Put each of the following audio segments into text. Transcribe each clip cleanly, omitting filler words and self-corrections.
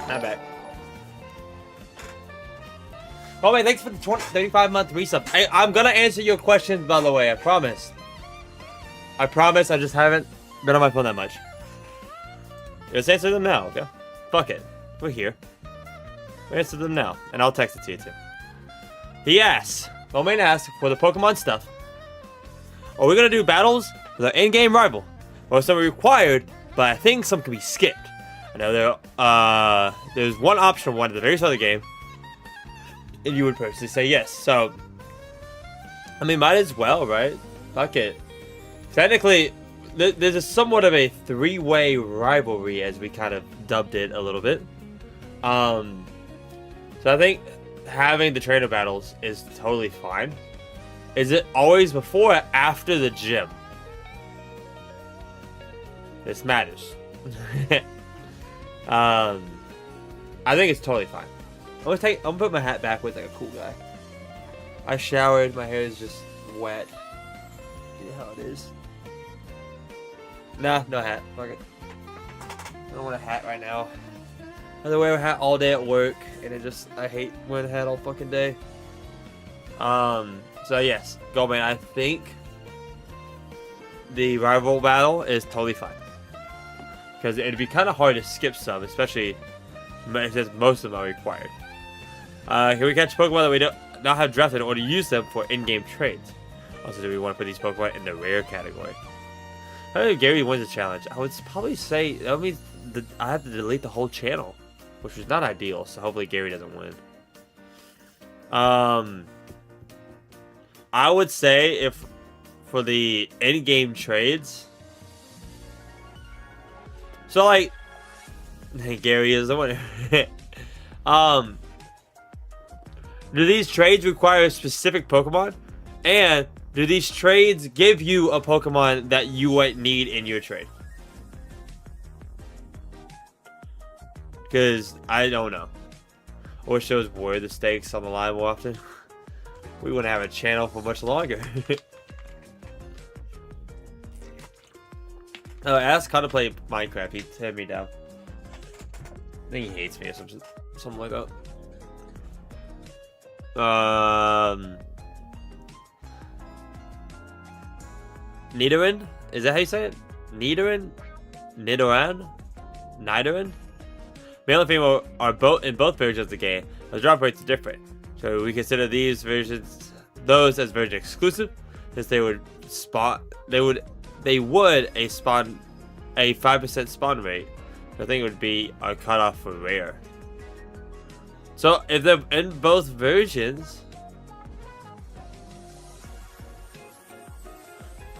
Not bad. Oh wait, thanks for the 35-month resub. I'm gonna answer your questions, by the way. I promise. I promise. I just haven't been on my phone that much. Let's answer them now, okay? Fuck it. We're here. We'll answer them now, and I'll text it to you too. He asks, Romain asks for the Pokemon stuff. Are we gonna do battles with our in-game rival? Or some are required, but I think some can be skipped. I know there's one optional one at the very start of the game, and you would personally say yes. So, I mean, might as well, right? Fuck it. Technically, there's a somewhat of a three-way rivalry, as we kind of dubbed it a little bit. So I think having the trainer battles is totally fine. Is it always before or after the gym? This matters. I think it's totally fine. I'm gonna put my hat back with like a cool guy. I showered, my hair is just wet. See how it is. Nah, no hat. Fuck it. I don't want a hat right now. I have to wear a hat all day at work, and I hate wearing a hat all fucking day. So yes, Goldman, I think the rival battle is totally fine. Because it'd be kind of hard to skip some, especially since most of them are required. Can we catch Pokemon that we don't not have drafted or to use them for in-game trades? Also, do we want to put these Pokemon in the rare category? How do Gary wins the challenge? I would probably say that means I have to delete the whole channel, which is not ideal. So hopefully Gary doesn't win. I would say if for the in-game trades. So like, Gary is the winner. Do these trades require a specific Pokemon? And do these trades give you a Pokemon that you might need in your trade? Because I don't know. I wish there was were the stakes on the line more often. We wouldn't have a channel for much longer. Ask how to play Minecraft. He teared me down. I think he hates me or something like that. Nidoran? Is that how you say it? Nidoran? Nidoran? Nidoran? Male and female are both in both versions of the game. The drop rates are different. So we consider these versions as version exclusive, since they would spawn a 5% spawn rate. I think it would be our cutoff for rare. So if they're in both versions,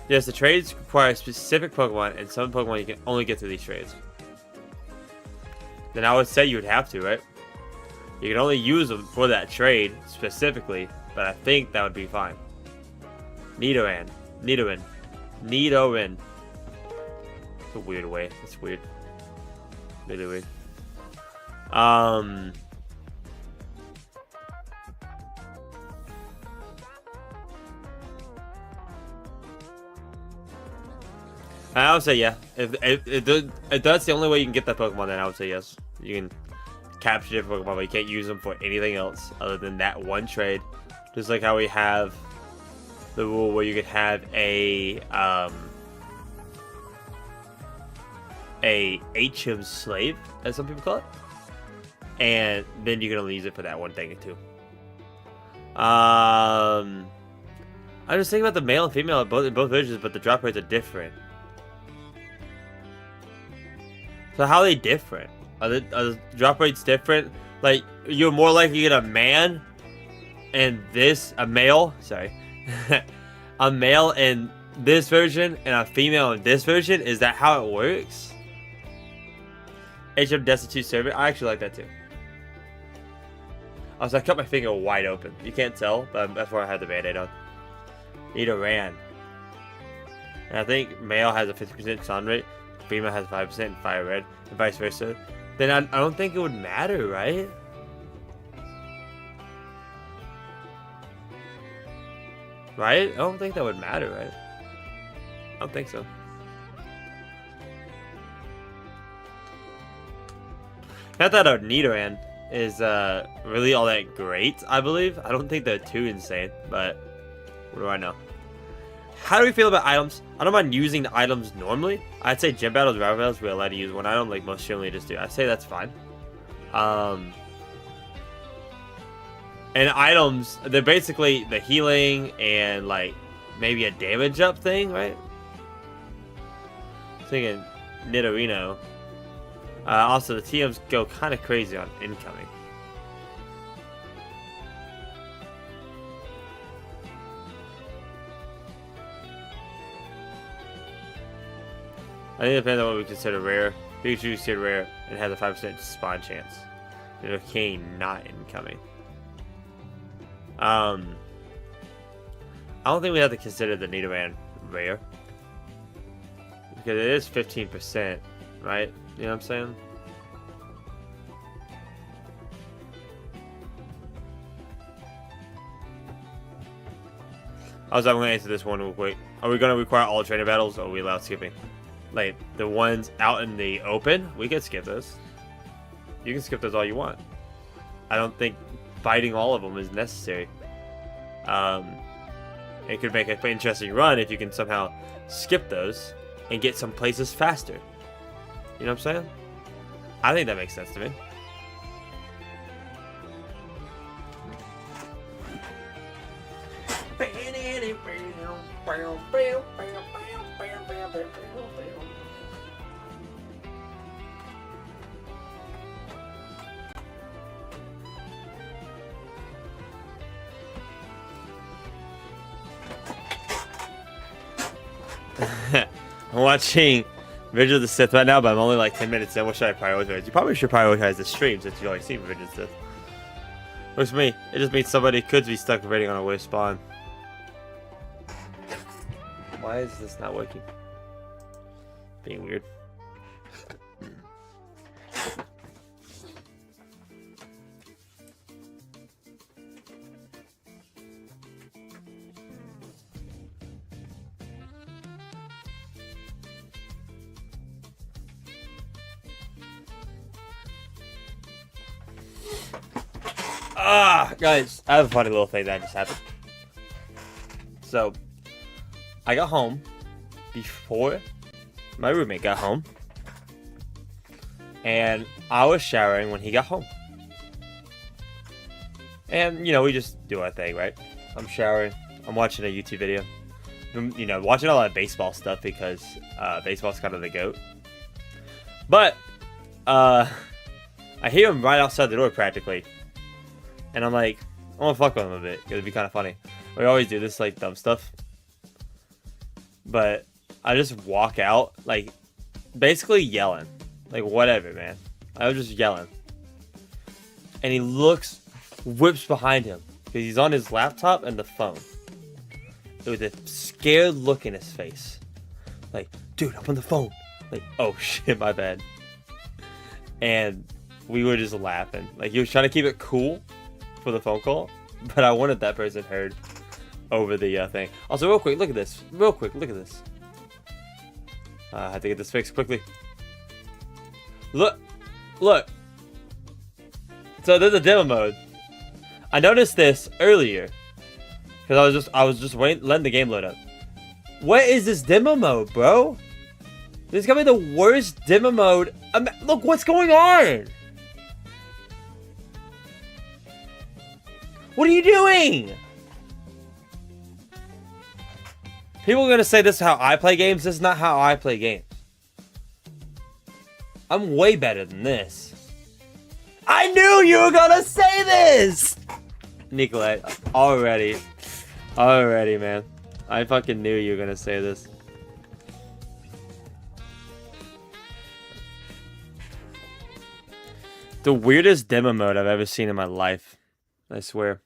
yes, the trades require specific Pokemon, and some Pokemon you can only get through these trades. Then I would say you would have to, right? You can only use them for that trade specifically, but I think that would be fine. Nidoran. It's a weird way. It's weird. Really weird. I would say yeah. If that's the only way you can get that Pokemon, then I would say yes. You can capture different Pokemon, but you can't use them for anything else other than that one trade. Just like how we have the rule where you could have a HM slave, as some people call it, and then you can only use it for that one thing too. I was thinking about the male and female in both versions, but the drop rates are different. So how are they different? Are the drop rates different? Like, you're more likely to get a man and a male in this version and a female in this version? Is that how it works? HM Destitute Servant. I actually like that too. Also, I cut my finger wide open. You can't tell, but that's where I had the band-aid on. Nidoran. And I think male has a 50% sun rate, female has 5% in fire red, and vice versa. Then I don't think it would matter, right? Right? I don't think that would matter, right? I don't think so. Not that our Nidoran is really all that great, I believe. I don't think they're too insane, but what do I know? How do we feel about items? I don't mind using the items normally. I'd say gym battles, rival battles, we're allowed to use one item like most gym leaders do. I'd say that's fine. And items, they're basically the healing and like maybe a damage up thing, right? I'm thinking Nidorino. Also, the TMs go kind of crazy on incoming. I think it depends on what we consider rare. Pikachu is considered rare and has a 5% spawn chance. Nidoking not incoming. I don't think we have to consider the Nidoran rare. Because it is 15%, right? You know what I'm saying? I'm going to answer this one real quick. Are we going to require all trainer battles, or are we allowed skipping? Like, the ones out in the open, we can skip those. You can skip those all you want. I don't think fighting all of them is necessary. It could make an interesting run if you can somehow skip those and get some places faster. You know what I'm saying? I think that makes sense to me. I'm watching Revenge of the Sith right now, but I'm only like 10 minutes in. What should I prioritize? You probably should prioritize the stream since you already seen Revenge of the Sith. Which me, it just means somebody could be stuck waiting on a worse spawn. Why is this not working? Being weird. Guys, I have a funny little thing that just happened. So, I got home before my roommate got home, and I was showering when he got home. And, you know, we just do our thing, right? I'm showering, I'm watching a YouTube video, you know, watching a lot of baseball stuff because baseball's kind of the GOAT. But, I hear him right outside the door practically. And I'm like, I want to fuck with him a bit. It'd be kind of funny. We always do this, like, dumb stuff. But I just walk out, like, basically yelling. Like, whatever, man. I was just yelling. And he looks, whips behind him. Because he's on his laptop and the phone. With a scared look in his face. Like, dude, I'm on the phone. Like, oh, shit, my bad. And we were just laughing. Like, he was trying to keep it cool for the phone call, but I wanted that person heard over the thing. Also, real quick, look at this. Real quick, look at this. I have to get this fixed quickly. Look, look. So there's a demo mode. I noticed this earlier because I was just letting the game load up. What is this demo mode, bro? This is gonna be the worst demo mode. Look what's going on. What are you doing? People are going to say this is how I play games. This is not how I play games. I'm way better than this. I knew you were going to say this! Nikolai, already, man. I fucking knew you were going to say this. The weirdest demo mode I've ever seen in my life. I swear.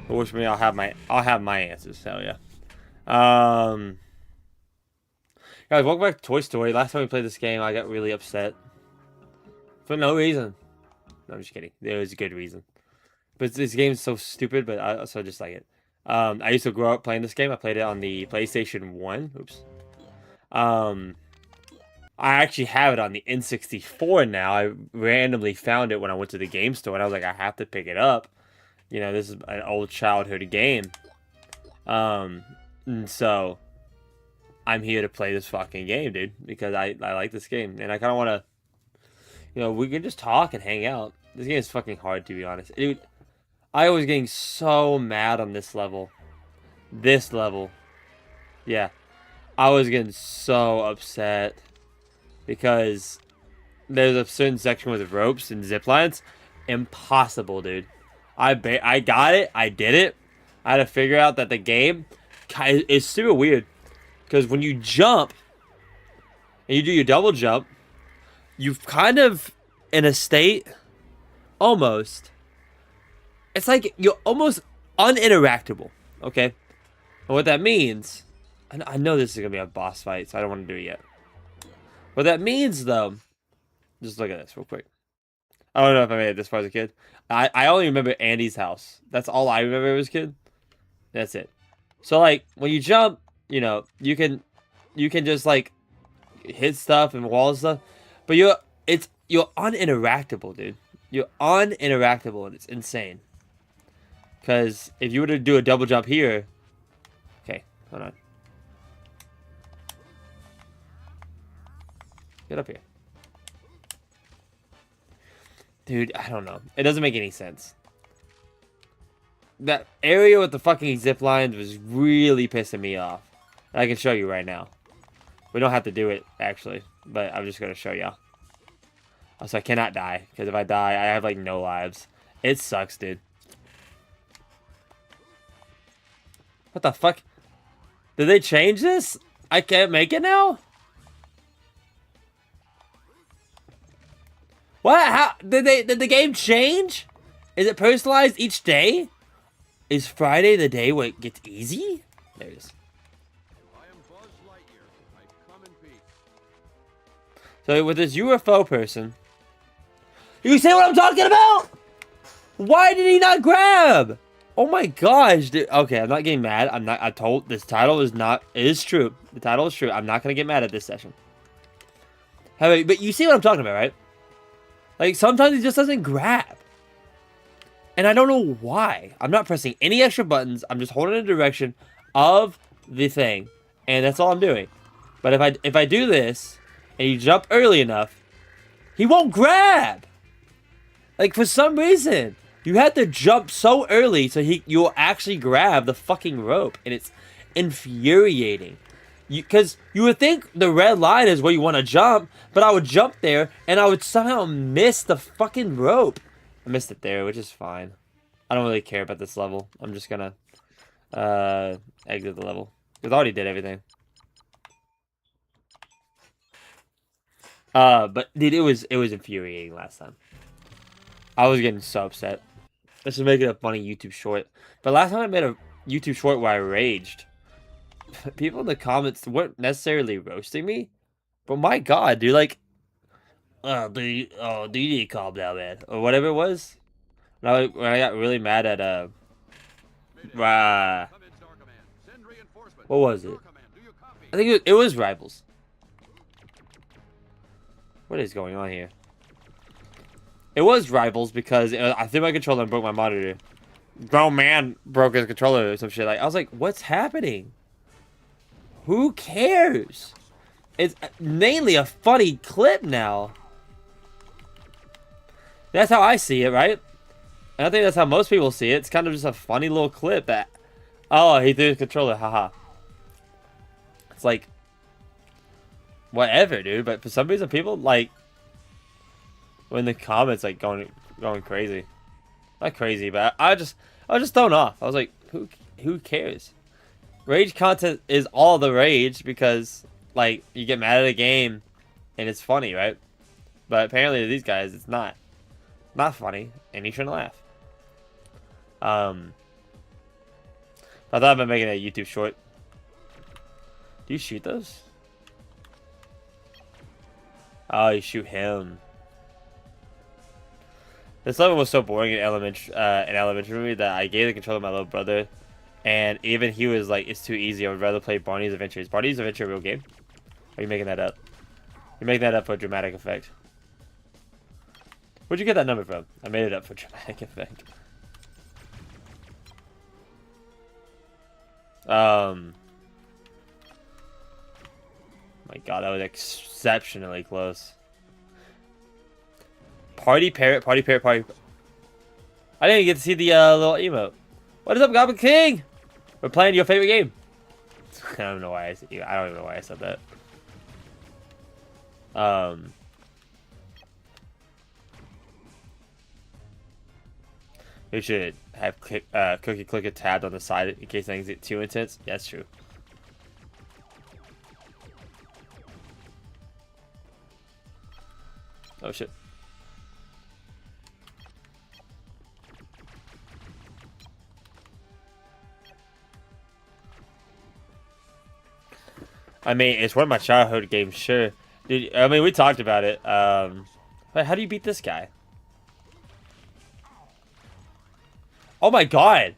Which me, I'll have my answers. Hell yeah. Guys, welcome back to Toy Story. Last time we played this game, I got really upset for no reason. No, I'm just kidding. There was a good reason. But this game is so stupid. But I also just like it. I used to grow up playing this game. I played it on the PlayStation 1. Oops. I actually have it on the N64 now. I randomly found it when I went to the game store, and I was like, I have to pick it up. You know, this is an old childhood game. And so I'm here to play this fucking game, dude, because I like this game, and I kind of want to, you know, we can just talk and hang out. This game is fucking hard, to be honest. Dude, I was getting so mad on this level. This level. Yeah. I was getting so upset because there's a certain section with ropes and zip lines. Impossible, dude. I got it. I did it. I had to figure out that the game is super weird. Because when you jump and you do your double jump, you've kind of in a state almost. It's like you're almost uninteractable. Okay? And what that means, and I know this is going to be a boss fight, so I don't want to do it yet. What that means, though, just look at this real quick. I don't know if I made it this far as a kid. I only remember Andy's house. That's all I remember as a kid. That's it. So, like, when you jump, you know, you can just, like, hit stuff and walls and stuff. But you're uninteractable, dude. You're uninteractable, and it's insane. Because if you were to do a double jump here... Okay, hold on. Get up here. Dude, I don't know. It doesn't make any sense. That area with the fucking zip lines was really pissing me off. And I can show you right now. We don't have to do it, actually. But I'm just going to show y'all. Also, I cannot die. Because if I die, I have, like, no lives. It sucks, dude. What the fuck? Did they change this? I can't make it now? What? How did the game change? Is it personalized each day? Is Friday the day where it gets easy? There it is. I am Buzz Lightyear. I come in peace. So with this UFO person, you see what I'm talking about? Why did he not grab? Oh my gosh, dude. Okay, I'm not getting mad. I told this title is not. It is true. The title is true. I'm not gonna get mad at this session. But you see what I'm talking about, right? Like, sometimes he just doesn't grab. And I don't know why. I'm not pressing any extra buttons. I'm just holding the direction of the thing. And that's all I'm doing. But if I do this, and you jump early enough, he won't grab. Like, for some reason, you have to jump so early so you'll actually grab the fucking rope. And it's infuriating. Because you would think the red line is where you want to jump, but I would jump there, and I would somehow miss the fucking rope. I missed it there, which is fine. I don't really care about this level. I'm just gonna exit the level. Because I already did everything. But dude, it was infuriating last time. I was getting so upset. I should make it a funny YouTube short. But last time I made a YouTube short where I raged. People in the comments weren't necessarily roasting me, but my god, dude, like, do you need to calm down, man, or whatever it was. When I got really mad at what was it? I think it was Rivals. What is going on here? It was Rivals because I threw my controller and broke my monitor. Grown man broke his controller or some shit. Like, I was like, what's happening? Who cares? It's mainly a funny clip now. That's how I see it, right? And I think that's how most people see it. It's kind of just a funny little clip that... Oh, he threw his controller, haha. It's like... Whatever, dude. But for some reason, people, like... Were in the comments, like, going crazy. Not crazy, but I was just thrown off. I was like, who cares? Rage content is all the rage because, like, you get mad at a game and it's funny, right? But apparently to these guys, it's not. Not funny, and you shouldn't laugh. I thought about making a YouTube short. Do you shoot those? Oh, you shoot him. This level was so boring in elementary that I gave the controller to my little brother. And even he was like, it's too easy. I would rather play Barney's Adventures. Barney's Adventure a real game? Or are you making that up? You make that up for dramatic effect. Where'd you get that number from? I made it up for dramatic effect. My god, that was exceptionally close. Party parrot, party parrot, party. I didn't get to see the little emote. What is up, Goblin King? We're playing your favorite game. I don't know why I don't even know why I said that. We should have Cookie Clicker tabbed on the side in case things get too intense. Yeah, that's true. Oh shit. I mean, it's one of my childhood games, sure. Dude, I mean, we talked about it. Wait, how do you beat this guy? Oh my god!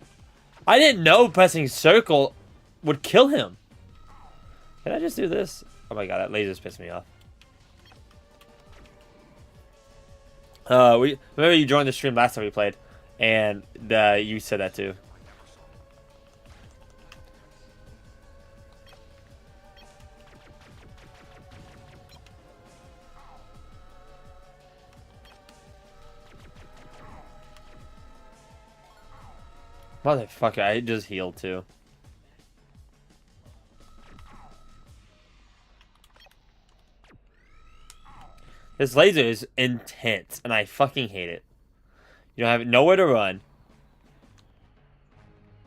I didn't know pressing circle would kill him. Can I just do this? Oh my god, that laser's pissed me off. Remember you joined the stream last time we played, and you said that too. Motherfucker, I just healed too. This laser is intense, and I fucking hate it. You don't have nowhere to run.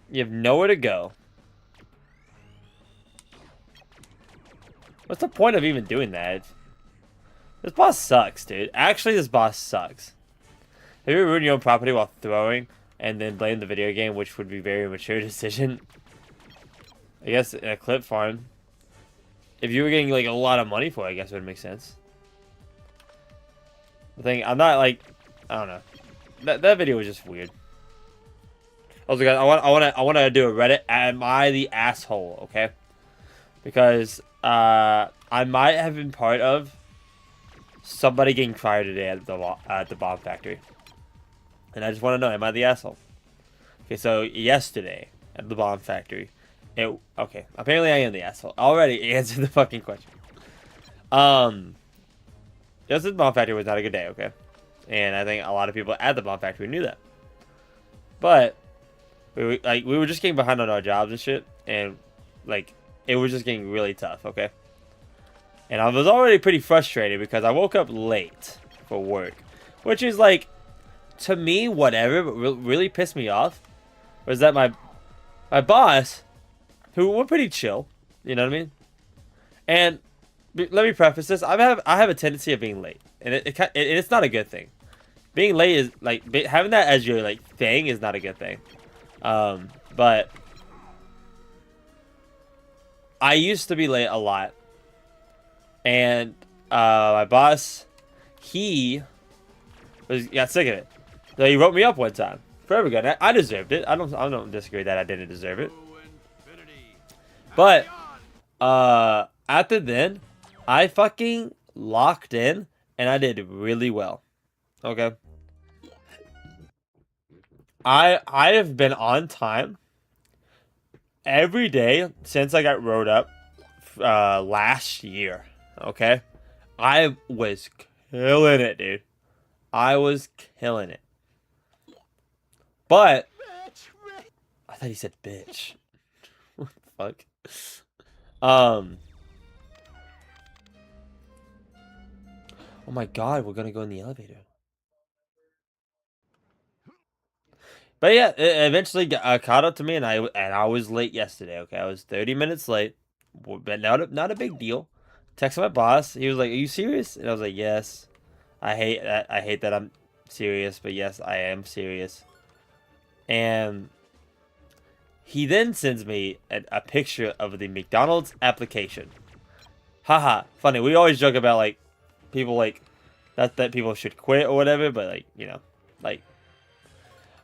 You have nowhere to go. What's the point of even doing that? This boss sucks, dude. Actually, this boss sucks. Have you ever ruined your own property while throwing and then blame the video game, which would be a very mature decision? I guess in a clip farm. If you were getting like a lot of money for it, I guess it would make sense. The thing, I'm not like, I don't know. That video was just weird. Also, guys, I want to do a Reddit. Am I the asshole? Okay, because I might have been part of somebody getting fired today at the bomb factory, and I just want to know, am I the asshole? Okay, so yesterday at the bomb factory, okay, apparently I am the asshole. Already answered the fucking question. Yesterday the bomb factory was not a good day, okay, and I think a lot of people at the bomb factory knew that, but we were just getting behind on our jobs and shit, and like it was just getting really tough, okay. And I was already pretty frustrated because I woke up late for work, which is like, to me, whatever, but really pissed me off was that my boss, who were pretty chill, you know what I mean? And let me preface this: I have a tendency of being late, and it's not a good thing. Being late is like having that as your like thing is not a good thing. But I used to be late a lot. And my boss, he got sick of it. So he wrote me up one time for everyone. I deserved it. I don't disagree that I didn't deserve it. But after then, I fucking locked in and I did really well. Okay. I have been on time every day since I got wrote up last year. Okay, I was killing it, dude. I was killing it. But I thought he said bitch. What the fuck? Oh my god, we're gonna go in the elevator. But yeah, it eventually caught up to me, and I was late yesterday. Okay, I was 30 minutes late, but not a big deal. Texted my boss. He was like, "Are you serious?" And I was like, "Yes." I hate that I'm serious, but yes, I am serious. And he then sends me a picture of the McDonald's application. Haha, funny. We always joke about like people like that people should quit or whatever, but like, you know, like,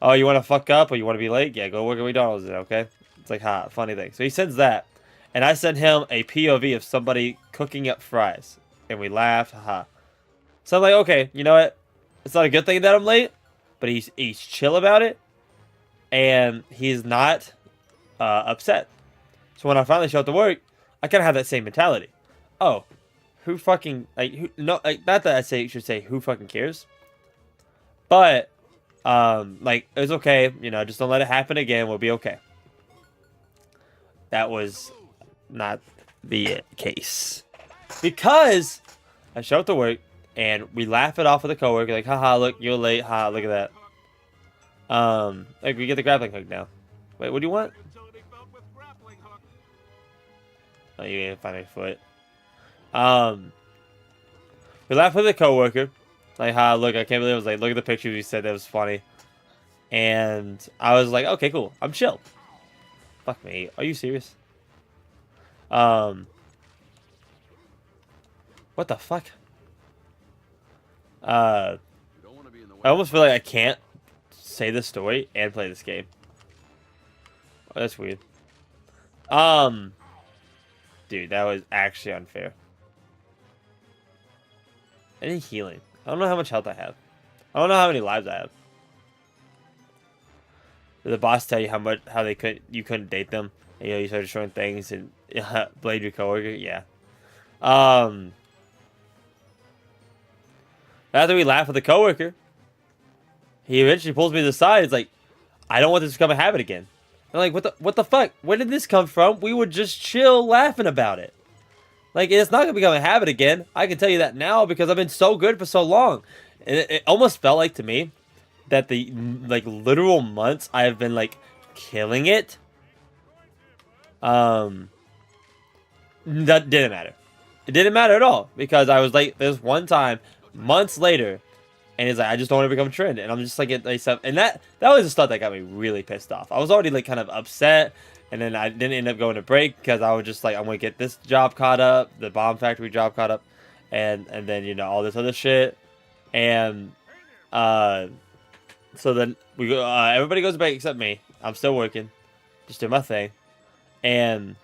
oh, you want to fuck up or you want to be late? Yeah, go work at McDonald's then, okay? It's like, funny thing. So he sends that. And I sent him a POV of somebody cooking up fries. and we laughed. Haha. So I'm like, okay, you know what? It's not a good thing that I'm late, but he's chill about it, and he's not upset. So when I finally show up to work, I kind of have that same mentality. Oh, who fucking like who? No, like not that I should say who fucking cares, but like it's okay. You know, just don't let it happen again. We'll be okay. That was not the case because I show up to work and we laugh it off with a coworker, like, haha, look, you're late, haha, look at that. Like we get the grappling hook now. Wait, what do you want? Oh, you didn't find my foot. We laughed with a coworker, like, ha, look, I can't believe it was like, look at the pictures you said that was funny, and I was like, okay, cool, I'm chill. Fuck me, are you serious? What the fuck? I almost feel like I can't say this story and play this game. Oh, that's weird. Dude, that was actually unfair. Any healing? I don't know how much health I have. I don't know how many lives I have. Did the boss tell you how you couldn't date them? And, you started showing things and blade your coworker? Yeah. After we laugh with the coworker, he eventually pulls me to the side. It's like, I don't want this to become a habit again. I'm like, what the fuck? Where did this come from? We would just chill laughing about it. Like, it's not going to become a habit again. I can tell you that now because I've been so good for so long. And it almost felt like to me that the, like, literal months I have been, like, killing it. That didn't matter. It didn't matter at all because I was like, there's one time, months later, and he's like, I just don't want to become a trend. And I'm just like, and that was the stuff that got me really pissed off. I was already, like, kind of upset. And then I didn't end up going to break because I was just like, I'm going to get this job caught up, the bomb factory job caught up, and then, you know, all this other shit. And so then we go, everybody goes to break except me. I'm still working, just doing my thing. And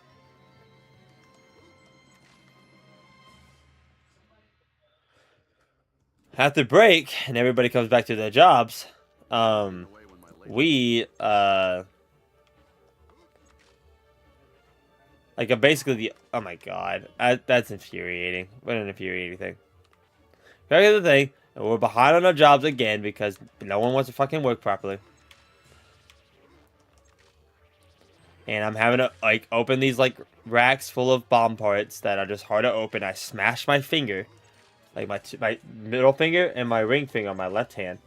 after break, and everybody comes back to their jobs, we like, basically oh my god, that's infuriating. What an infuriating thing. Back to the thing, and we're behind on our jobs again because no one wants to fucking work properly. And I'm having to, like, open these, like, racks full of bomb parts that are just hard to open. I smashed my finger, like, my middle finger and my ring finger on my left hand.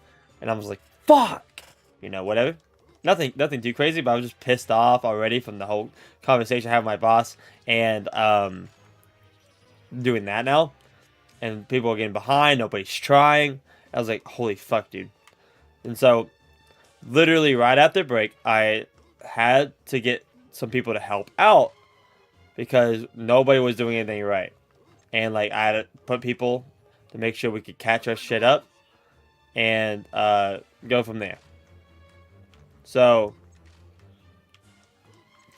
And I was like, fuck! You know, whatever. Nothing too crazy, but I was just pissed off already from the whole conversation I had with my boss. And, doing that now. And people are getting behind. Nobody's trying. I was like, holy fuck, dude. And so, literally right after break, I had to get some people to help out because nobody was doing anything right. And, like, I had to put people to make sure we could catch our shit up and go from there. So,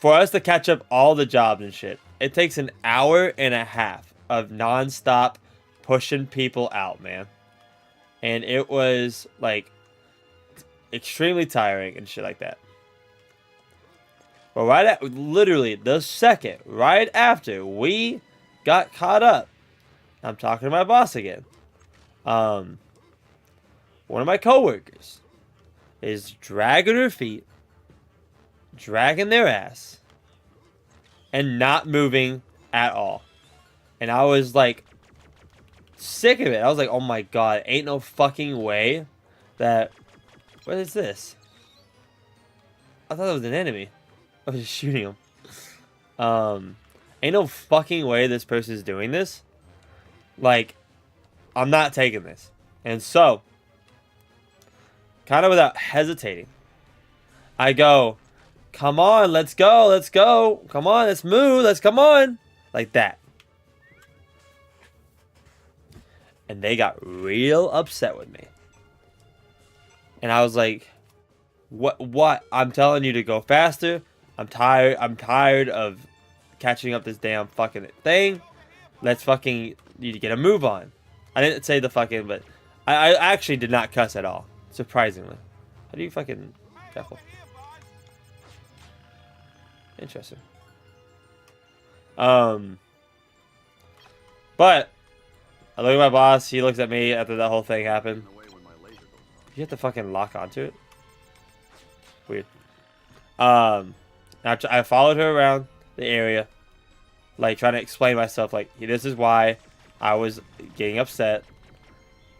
for us to catch up all the jobs and shit, it takes an hour and a half of nonstop pushing people out, man. And it was, like, extremely tiring and shit like that. But literally the second right after we got caught up, I'm talking to my boss again. One of my coworkers is dragging her feet, dragging their ass, and not moving at all. And I was like, sick of it. I was like, oh my god, ain't no fucking way that... What is this? I thought that was an enemy. I was just shooting him. Ain't no fucking way this person is doing this. Like, I'm not taking this. And so, kind of without hesitating, I go, come on, let's go, let's go. Come on, let's move, let's come on. Like that. And they got real upset with me. And I was like, what? I'm telling you to go faster. I'm tired of catching up this damn fucking thing. Let's fucking need to get a move on. I didn't say the fucking, but I actually did not cuss at all. Surprisingly. How do you fucking careful? Interesting. But I look at my boss. He looks at me after that whole thing happened. You have to fucking lock onto it. Weird. I followed her around the area, like trying to explain myself. Like, this is why I was getting upset.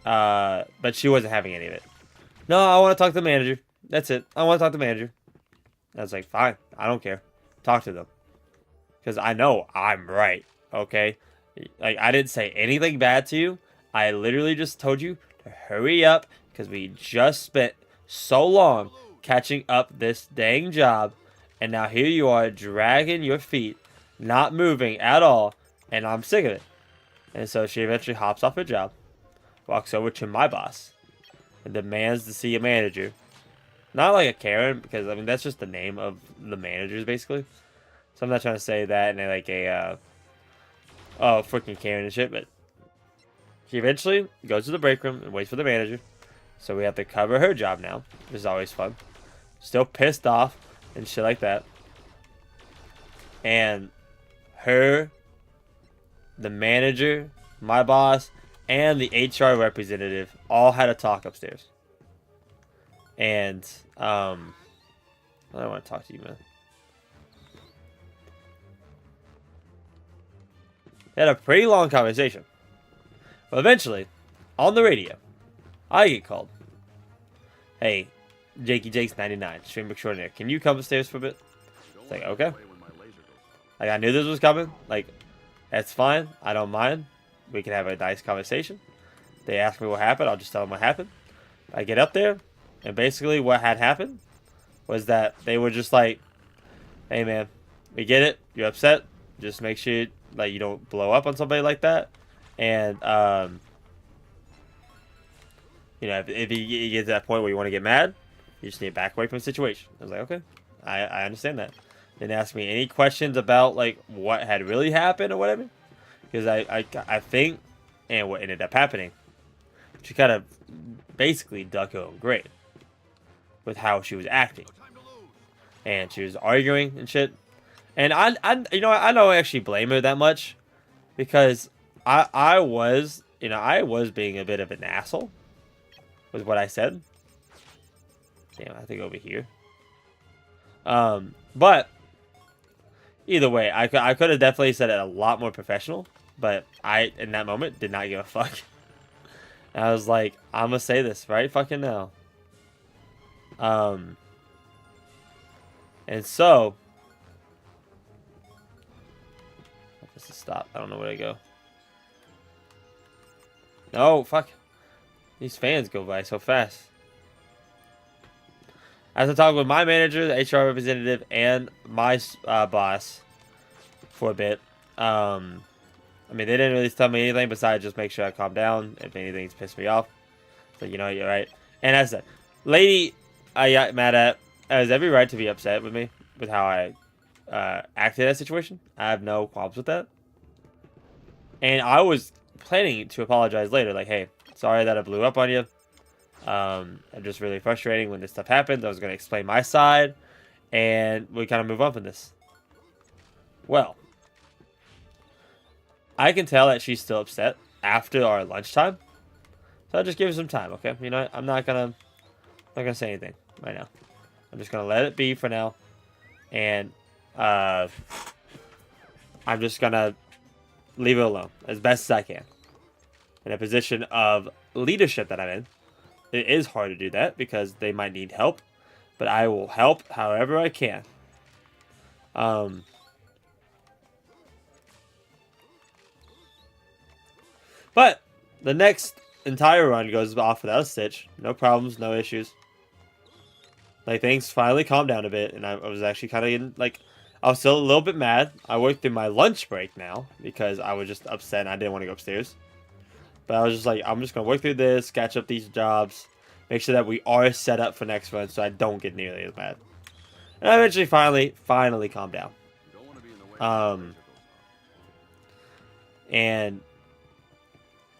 But she wasn't having any of it. No, I want to talk to the manager. That's it. I want to talk to the manager. I was like, fine. I don't care. Talk to them. Because I know I'm right. Okay? Like, I didn't say anything bad to you. I literally just told you to hurry up. Because we just spent so long catching up this dang job. And now here you are dragging your feet. Not moving at all. And I'm sick of it. And so she eventually hops off her job. Walks over to my boss. And demands to see a manager. Not like a Karen, because, I mean, that's just the name of the managers, basically. So I'm not trying to say that in like a, oh, freaking Karen and shit, but she eventually goes to the break room and waits for the manager. So we have to cover her job now, which is always fun. Still pissed off and shit like that. And her, the manager, my boss, and the HR representative all had a talk upstairs. And, I don't want to talk to you, man. They had a pretty long conversation. But eventually, on the radio, I get called. Hey, jakeyjakes 99, stream extraordinaire. Can you come upstairs for a bit? It's like, okay. Like, I knew this was coming. Like, that's fine. I don't mind. We can have a nice conversation. They ask me what happened. I'll just tell them what happened. I get up there. And basically what had happened was that they were just like, hey, man, we get it. You're upset. Just make sure like you don't blow up on somebody like that. And, you know, if you get to that point where you want to get mad, you just need to back away from the situation. I was like, okay, I understand that. Didn't ask me any questions about, like, what had really happened or whatever. Because I think, and what ended up happening, she kind of basically dug her own grave with how she was acting. And she was arguing and shit. And I don't actually blame her that much. Because I was being a bit of an asshole. Was what I said. Damn, I have to go over here. But either way, I could have definitely said it a lot more professional. But I, in that moment, did not give a fuck. And I was like, I'm gonna say this right fucking now. And so, this is stop. I don't know where to go. No, fuck. These fans go by so fast. As I talked with my manager, the HR representative, and my boss for a bit. I mean, they didn't really tell me anything besides just make sure I calm down if anything's pissed me off. So, you know, you're right. And as I said, lady I got mad at has every right to be upset with me with how I acted in that situation. I have no problems with that. And I was planning to apologize later. Like, hey, sorry that I blew up on you. I'm just really frustrating when this stuff happens. I was going to explain my side. And we kind of move on from this. Well, I can tell that she's still upset after our lunchtime. So I'll just give her some time, okay? You know, I'm not gonna say anything right now. I'm just gonna let it be for now. And I'm just gonna leave it alone as best as I can. In a position of leadership that I'm in, it is hard to do that because they might need help. But I will help however I can. But the next entire run goes off without a stitch. No problems, no issues. Like, things finally calmed down a bit, and I was actually kind of in, like, I was still a little bit mad. I worked through my lunch break now because I was just upset and I didn't want to go upstairs. But I was just like, I'm just going to work through this, catch up these jobs, make sure that we are set up for next run so I don't get nearly as mad. And I eventually finally calmed down. And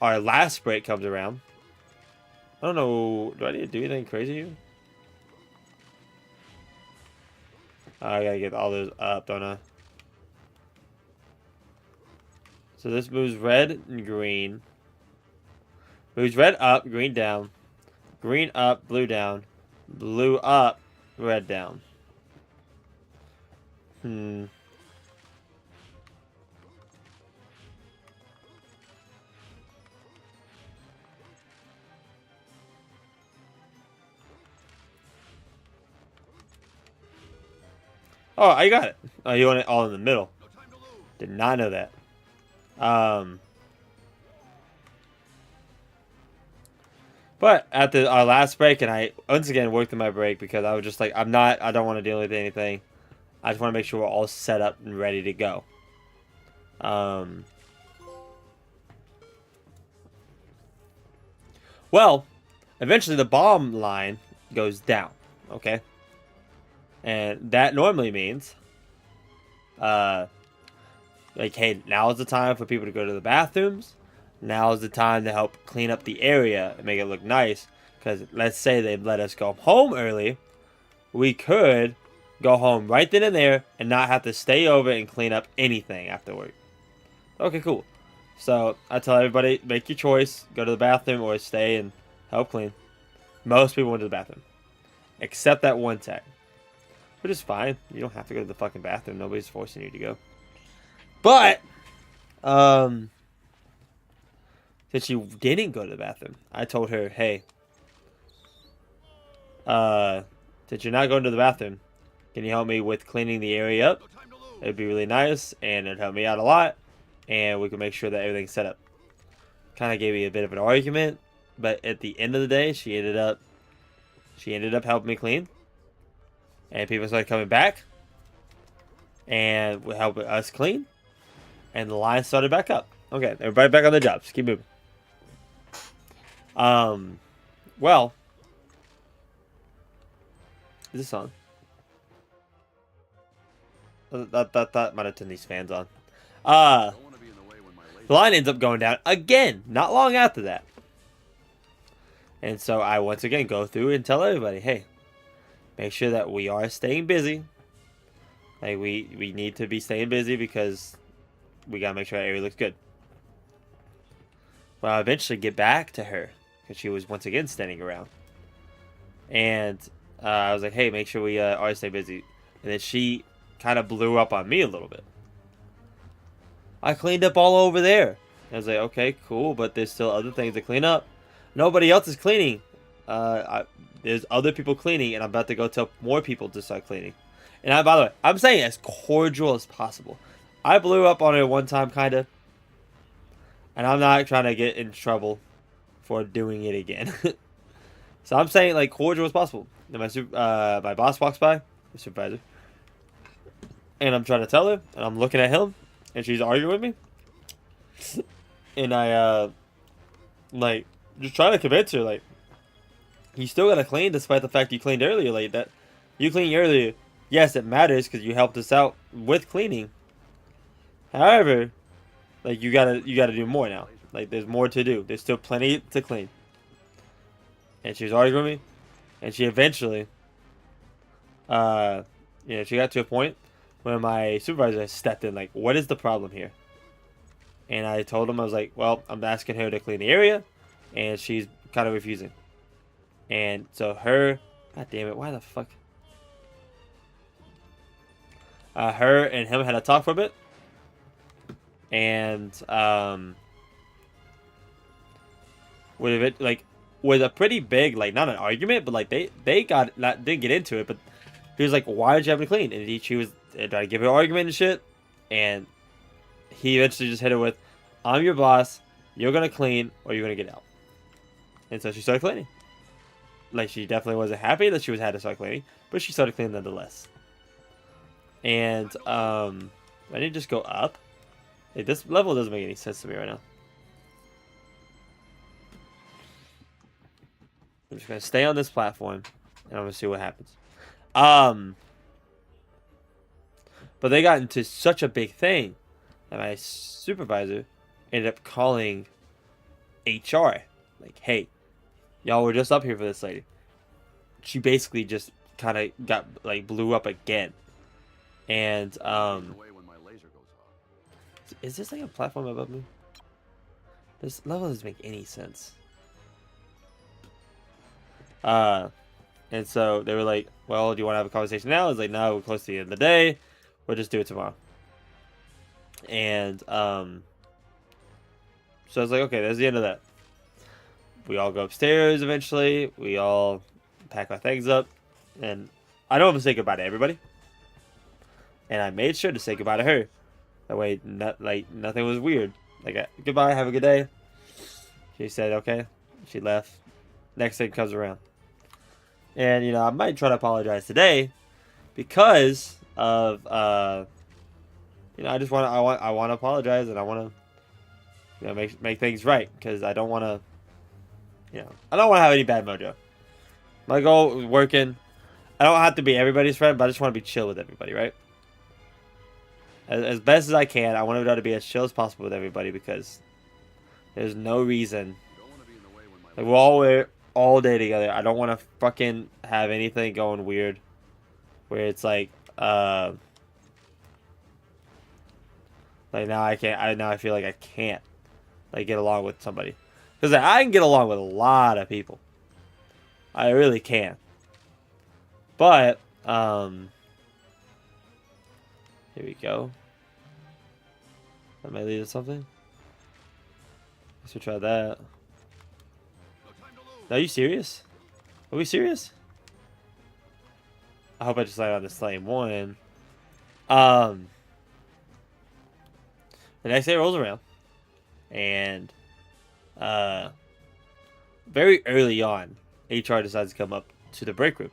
our last break comes around. I don't know. Do I need to do anything crazy here? I gotta get all those up, don't I? So this moves red and green. Moves red up, green down. Green up, blue down. Blue up, red down. Hmm. Oh, I got it. Oh, you want it all in the middle. Did not know that. But at our last break, and I once again worked in my break because I was just like, I don't want to deal with anything. I just want to make sure we're all set up and ready to go. Well, eventually the bomb line goes down. Okay. And that normally means, like, hey, now is the time for people to go to the bathrooms. Now is the time to help clean up the area and make it look nice. Because let's say they let us go home early, we could go home right then and there and not have to stay over and clean up anything after work. Okay, cool. So I tell everybody, make your choice. Go to the bathroom or stay and help clean. Most people went to the bathroom. Except that one tech. Which is fine. You don't have to go to the fucking bathroom. Nobody's forcing you to go. But, since she didn't go to the bathroom, I told her, hey, since you're not going to the bathroom, can you help me with cleaning the area up? It'd be really nice, and it'd help me out a lot, and we can make sure that everything's set up. Kind of gave me a bit of an argument, but at the end of the day, she ended up helping me clean, and people started coming back, and helping us clean, and the line started back up. Okay, everybody back on the jobs. Keep moving. Well, is this on? That might have turned these fans on. The line ends up going down again, not long after that. And so I once again go through and tell everybody, hey, make sure that we are staying busy. Like, we need to be staying busy because we gotta make sure our area looks good. Well, I eventually get back to her because she was once again standing around. And I was like, hey, make sure we are stay busy. And then she kind of blew up on me a little bit. I cleaned up all over there. I was like, okay, cool, but there's still other things to clean up. Nobody else is cleaning. There's other people cleaning, and I'm about to go tell more people to start cleaning. And by the way, I'm saying as cordial as possible. I blew up on her one time, kind of. And I'm not trying to get in trouble for doing it again. So I'm saying, like, cordial as possible. And my boss walks by, the supervisor. And I'm trying to tell her, and I'm looking at him, and she's arguing with me. And I, like, just trying to convince her, like, you still gotta clean despite the fact you cleaned earlier. Like, that, you cleaned earlier. Yes, it matters because you helped us out with cleaning. However, like, you gotta do more now. Like, there's more to do. There's still plenty to clean. And she was arguing with me, and she eventually, she got to a point where my supervisor stepped in, like, what is the problem here? And I told him, I was like, well, I'm asking her to clean the area, and she's kind of refusing. And so god damn it, why the fuck? Her and him had a talk for a bit, and was a pretty big, like, not an argument, but like they didn't get into it, but he was like, why did you have me clean? And she was trying to give her argument and shit, and he eventually just hit her with, I'm your boss, you're gonna clean or you're gonna get out. And so she started cleaning. Like, she definitely wasn't happy that she had to start cleaning, but she started cleaning nonetheless. And I didn't just go up. Like, this level doesn't make any sense to me right now. I'm just gonna stay on this platform, and I'm gonna see what happens. But they got into such a big thing that my supervisor ended up calling HR. Like, hey, y'all were just up here for this lady. She basically just kind of got like blew up again. And is this like a platform above me? This level doesn't make any sense. And so they were like, well, do you want to have a conversation now? I was like, no, we're close to the end of the day. We'll just do it tomorrow. And so I was like, okay, that's the end of that. We all go upstairs eventually. We all pack our things up. And I know I'm going to say goodbye to everybody. And I made sure to say goodbye to her. That way, nothing was weird. Like, goodbye, have a good day. She said, okay. She left. Next thing comes around. And, you know, I might try to apologize today because of, you know, I want to apologize and I want to, you know, make things right because I don't want to, you know, I don't want to have any bad mojo. My goal is working. I don't have to be everybody's friend, but I just want to be chill with everybody, right? As best as I can, I want to be as chill as possible with everybody because there's no reason. Like, we're all day together. I don't want to fucking have anything going weird where it's like now I can't. Now I feel like I can't like get along with somebody because I can get along with a lot of people. I really can. But here we go. That might lead to something. Let's try that. Are you serious? Are we serious? I hope I just landed on the same one. The next day rolls around, and very early on, HR decides to come up to the break room.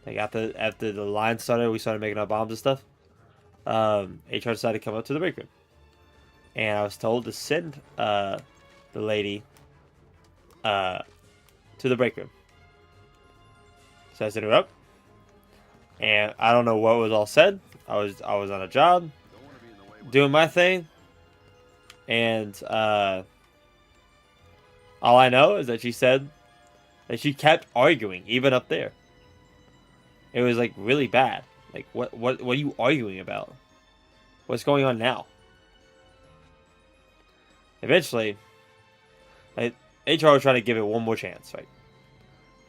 Like after the line started, we started making our bombs and stuff. HR decided to come up to the break room, and I was told to send the lady to the break room. So I sent her up, and I don't know what was all said. I was on a job, doing my thing, and all I know is that she said that she kept arguing even up there. It was like really bad. Like what are you arguing about? What's going on now? Eventually, like, HR was trying to give it one more chance, right?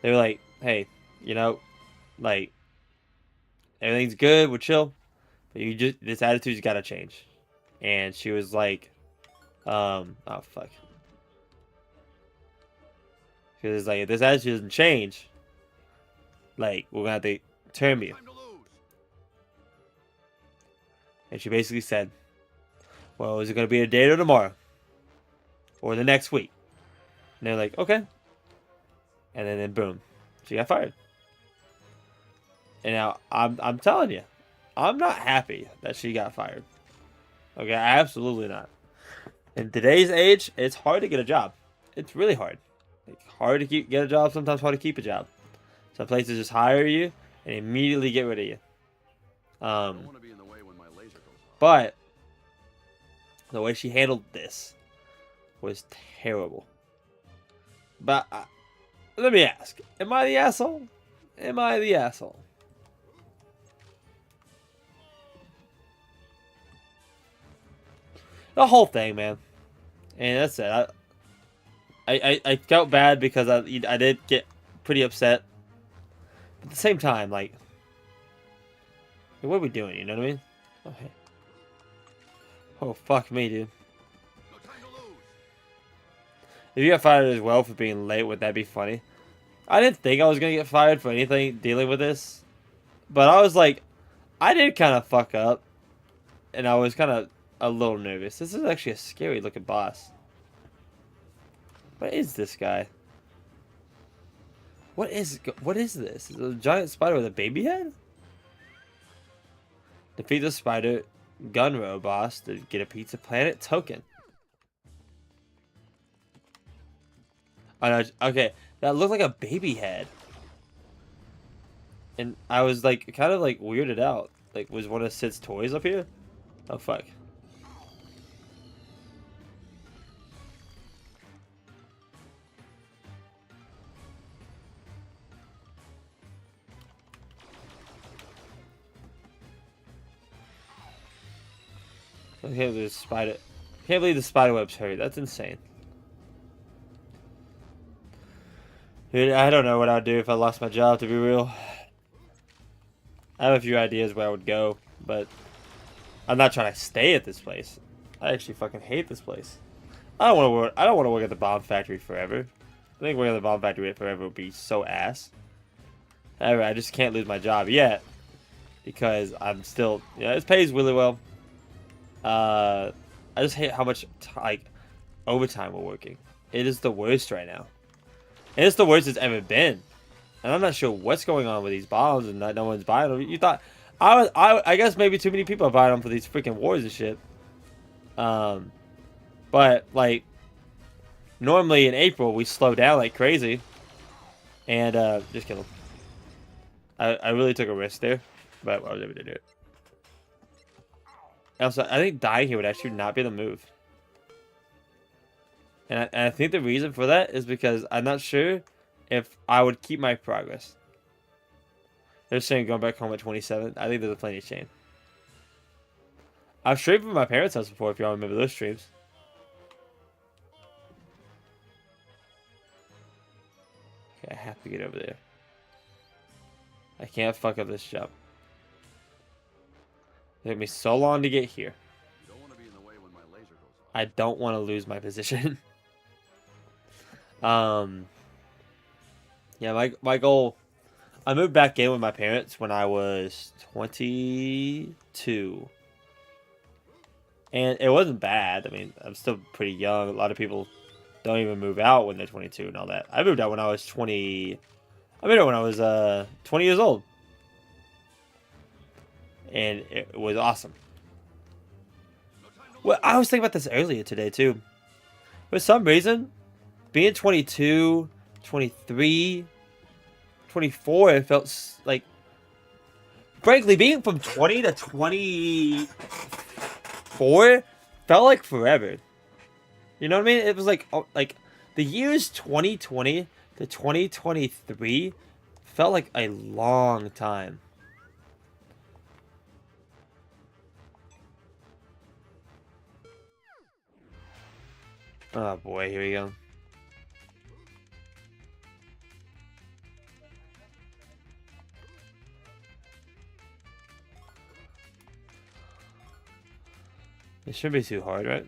They were like, hey, you know, like, everything's good, we're chill, but this attitude's gotta change. And she was like, oh fuck. She was like, if this attitude doesn't change, like, we're gonna have to term you. And she basically said, well, is it gonna be a day or tomorrow? Or the next week? And they're like, okay. And then boom, she got fired. And now I'm telling you, I'm not happy that she got fired. Okay, absolutely not. In today's age, it's hard to get a job. It's really hard. Like, hard to get a job, sometimes hard to keep a job. Some places just hire you and immediately get rid of you. But the way she handled this was terrible. But let me ask, am I the asshole? Am I the asshole? The whole thing, man. And that's it. I felt bad because I did get pretty upset. But at the same time, like, what are we doing? You know what I mean? Okay. Oh, fuck me, dude. If you got fired as well for being late, would that be funny? I didn't think I was going to get fired for anything dealing with this. But I was like, I did kind of fuck up. And I was kind of a little nervous. This is actually a scary looking boss. What is this guy? What is this? Is it a giant spider with a baby head? Defeat the spider Gunrow boss to get a Pizza Planet token. Oh no, okay. That looked like a baby head. And I was like kind of like weirded out. Like, was one of Sid's toys up here? Oh fuck. I can't believe the spider. Can't believe the spider web's hurt. That's insane. Dude, I don't know what I'd do if I lost my job, to be real. I have a few ideas where I would go, but I'm not trying to stay at this place. I actually fucking hate this place. I don't want to work. I don't want to work at the bomb factory forever. I think working at the bomb factory forever would be so ass. However, I just can't lose my job yet because I'm still. Yeah, it pays really well. I just hate how much like overtime we're working. It is the worst right now, and it's the worst it's ever been. And I'm not sure what's going on with these bombs and that no one's buying them. You thought I guess maybe too many people are buying them for these freaking wars and shit. But like normally in April we slow down like crazy. And just kill him. I really took a risk there, but I was able to do it. Also, I think dying here would actually not be the move. And I think the reason for that is because I'm not sure if I would keep my progress. They're saying going back home at 27. I think there's a plenty of chain. I've streamed from my parents' house before, if y'all remember those streams. Okay, I have to get over there. I can't fuck up this jump. It took me so long to get here. You don't want to be in the way when my laser goes off. I don't want to lose my position. Yeah, my goal. I moved back in with my parents when I was 22. And it wasn't bad. I mean, I'm still pretty young. A lot of people don't even move out when they're 22 and all that. I moved out when I was 20. I moved out when I was 20 years old. And it was awesome. Well, I was thinking about this earlier today, too. For some reason, being 22, 23, 24, it felt like... Frankly, being from 20 to 24 felt like forever. You know what I mean? It was like the years 2020 to 2023 felt like a long time. Oh boy, here we go. It shouldn't be too hard, right?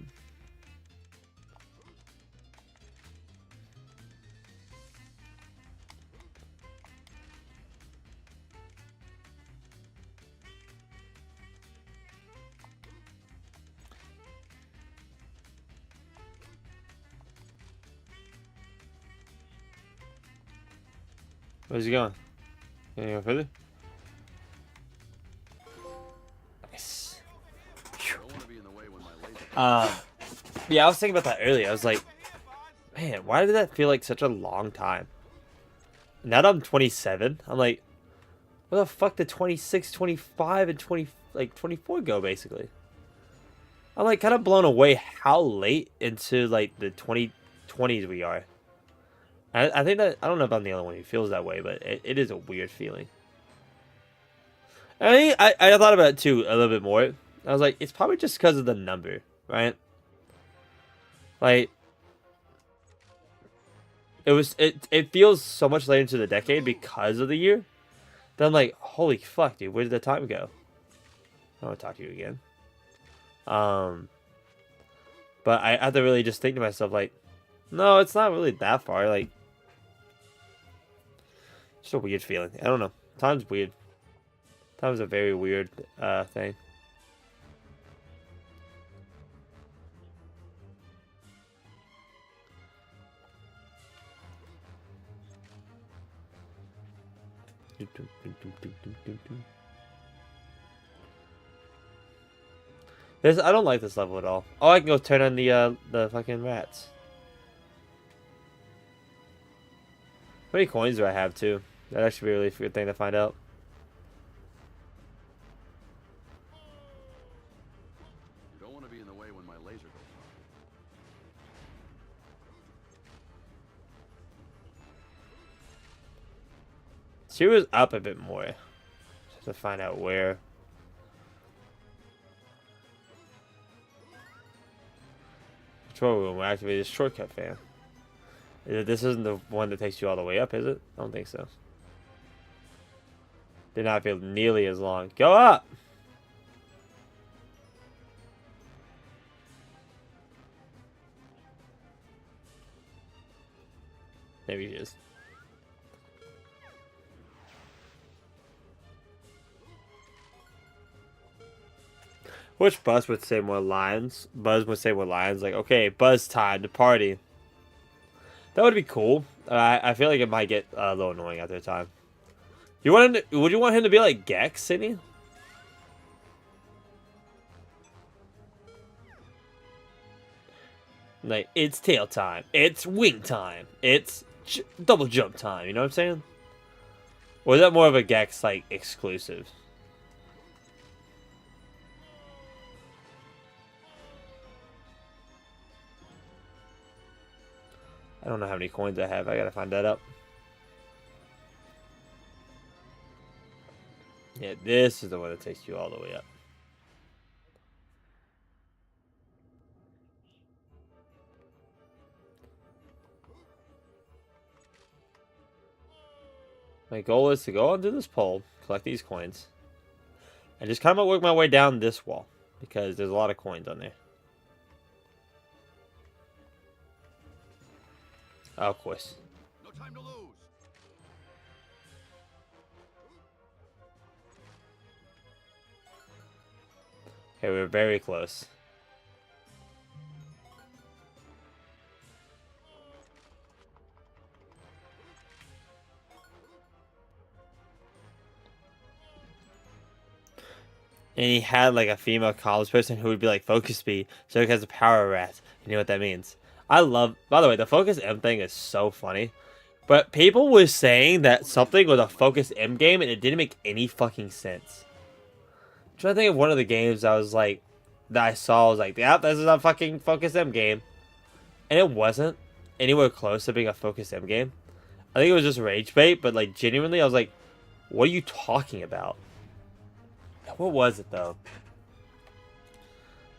Where's he going? Can you go further? Nice. Don't want to be in the way when my laser Yeah, I was thinking about that earlier. I was like, man, why did that feel like such a long time? Now that I'm 27, I'm like, where the fuck did 26, 25, and 24 go, basically? I'm like kind of blown away how late into like the 2020s we are. I think that, I don't know if I'm the only one who feels that way, but it is a weird feeling. I thought about it too a little bit more. I was like, it's probably just because of the number, right? Like, it feels so much later into the decade because of the year. Then I'm like, holy fuck, dude, where did the time go? I don't want to talk to you again. But I have to really just think to myself, like, no, it's not really that far. Like, it's a weird feeling. I don't know. Time's weird. Time's a very weird thing. I don't like this level at all. Oh, I can go turn on the fucking rats. How many coins do I have too? That'd actually be a really good thing to find out. You don't want to be in the way when my laser goes off. She was up a bit more. Just to find out where. control room will activate this shortcut fan. This isn't the one that takes you all the way up, is it? I don't think so. Did not feel nearly as long. Go up! Maybe he is. Which Buzz would say more lines? Buzz would say more lines like, okay, Buzz time to party. That would be cool. I feel like it might get a little annoying after a time. You want him to, would you want him to be like Gex, Sydney? Like, it's tail time. It's wing time. It's double jump time. You know what I'm saying? Or is that more of a Gex, like, exclusive? I don't know how many coins I have. I gotta find that up. Yeah, this is the one that takes you all the way up. My goal is to go onto this pole, collect these coins, and just kind of work my way down this wall, because there's a lot of coins on there. Oh, of course. No time to lose. Okay, we were very close. And he had like a female college person who would be like focus B, so it has a power rat. You know what that means? I love, by the way, the focus M thing is so funny. But people were saying that something was a focus M game and it didn't make any fucking sense. I'm trying to think of one of the games I was like, that I saw, I was like, yeah, this is a fucking focus M game. And it wasn't anywhere close to being a focus M game. I think it was just rage bait, but like genuinely I was like, what are you talking about? What was it though?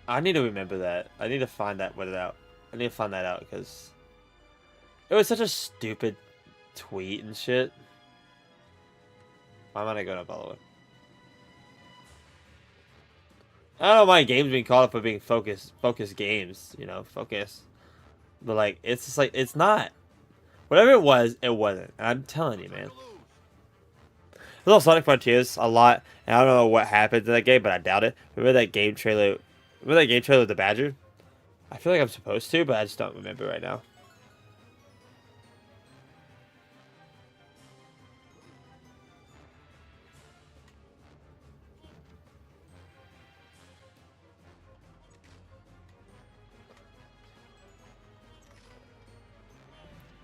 I need to remember that. I need to find that out. I need to find that out because it was such a stupid tweet and shit. Why am I not going up all the way? I don't mind games being called up for being focus games, you know, focus. But like, it's just like, it's not. Whatever it was, it wasn't. And I'm telling you, man. There's also Sonic Frontiers a lot, and I don't know what happened to that game, but I doubt it. Remember that game trailer? Remember that game trailer with the Badger? I feel like I'm supposed to, but I just don't remember right now.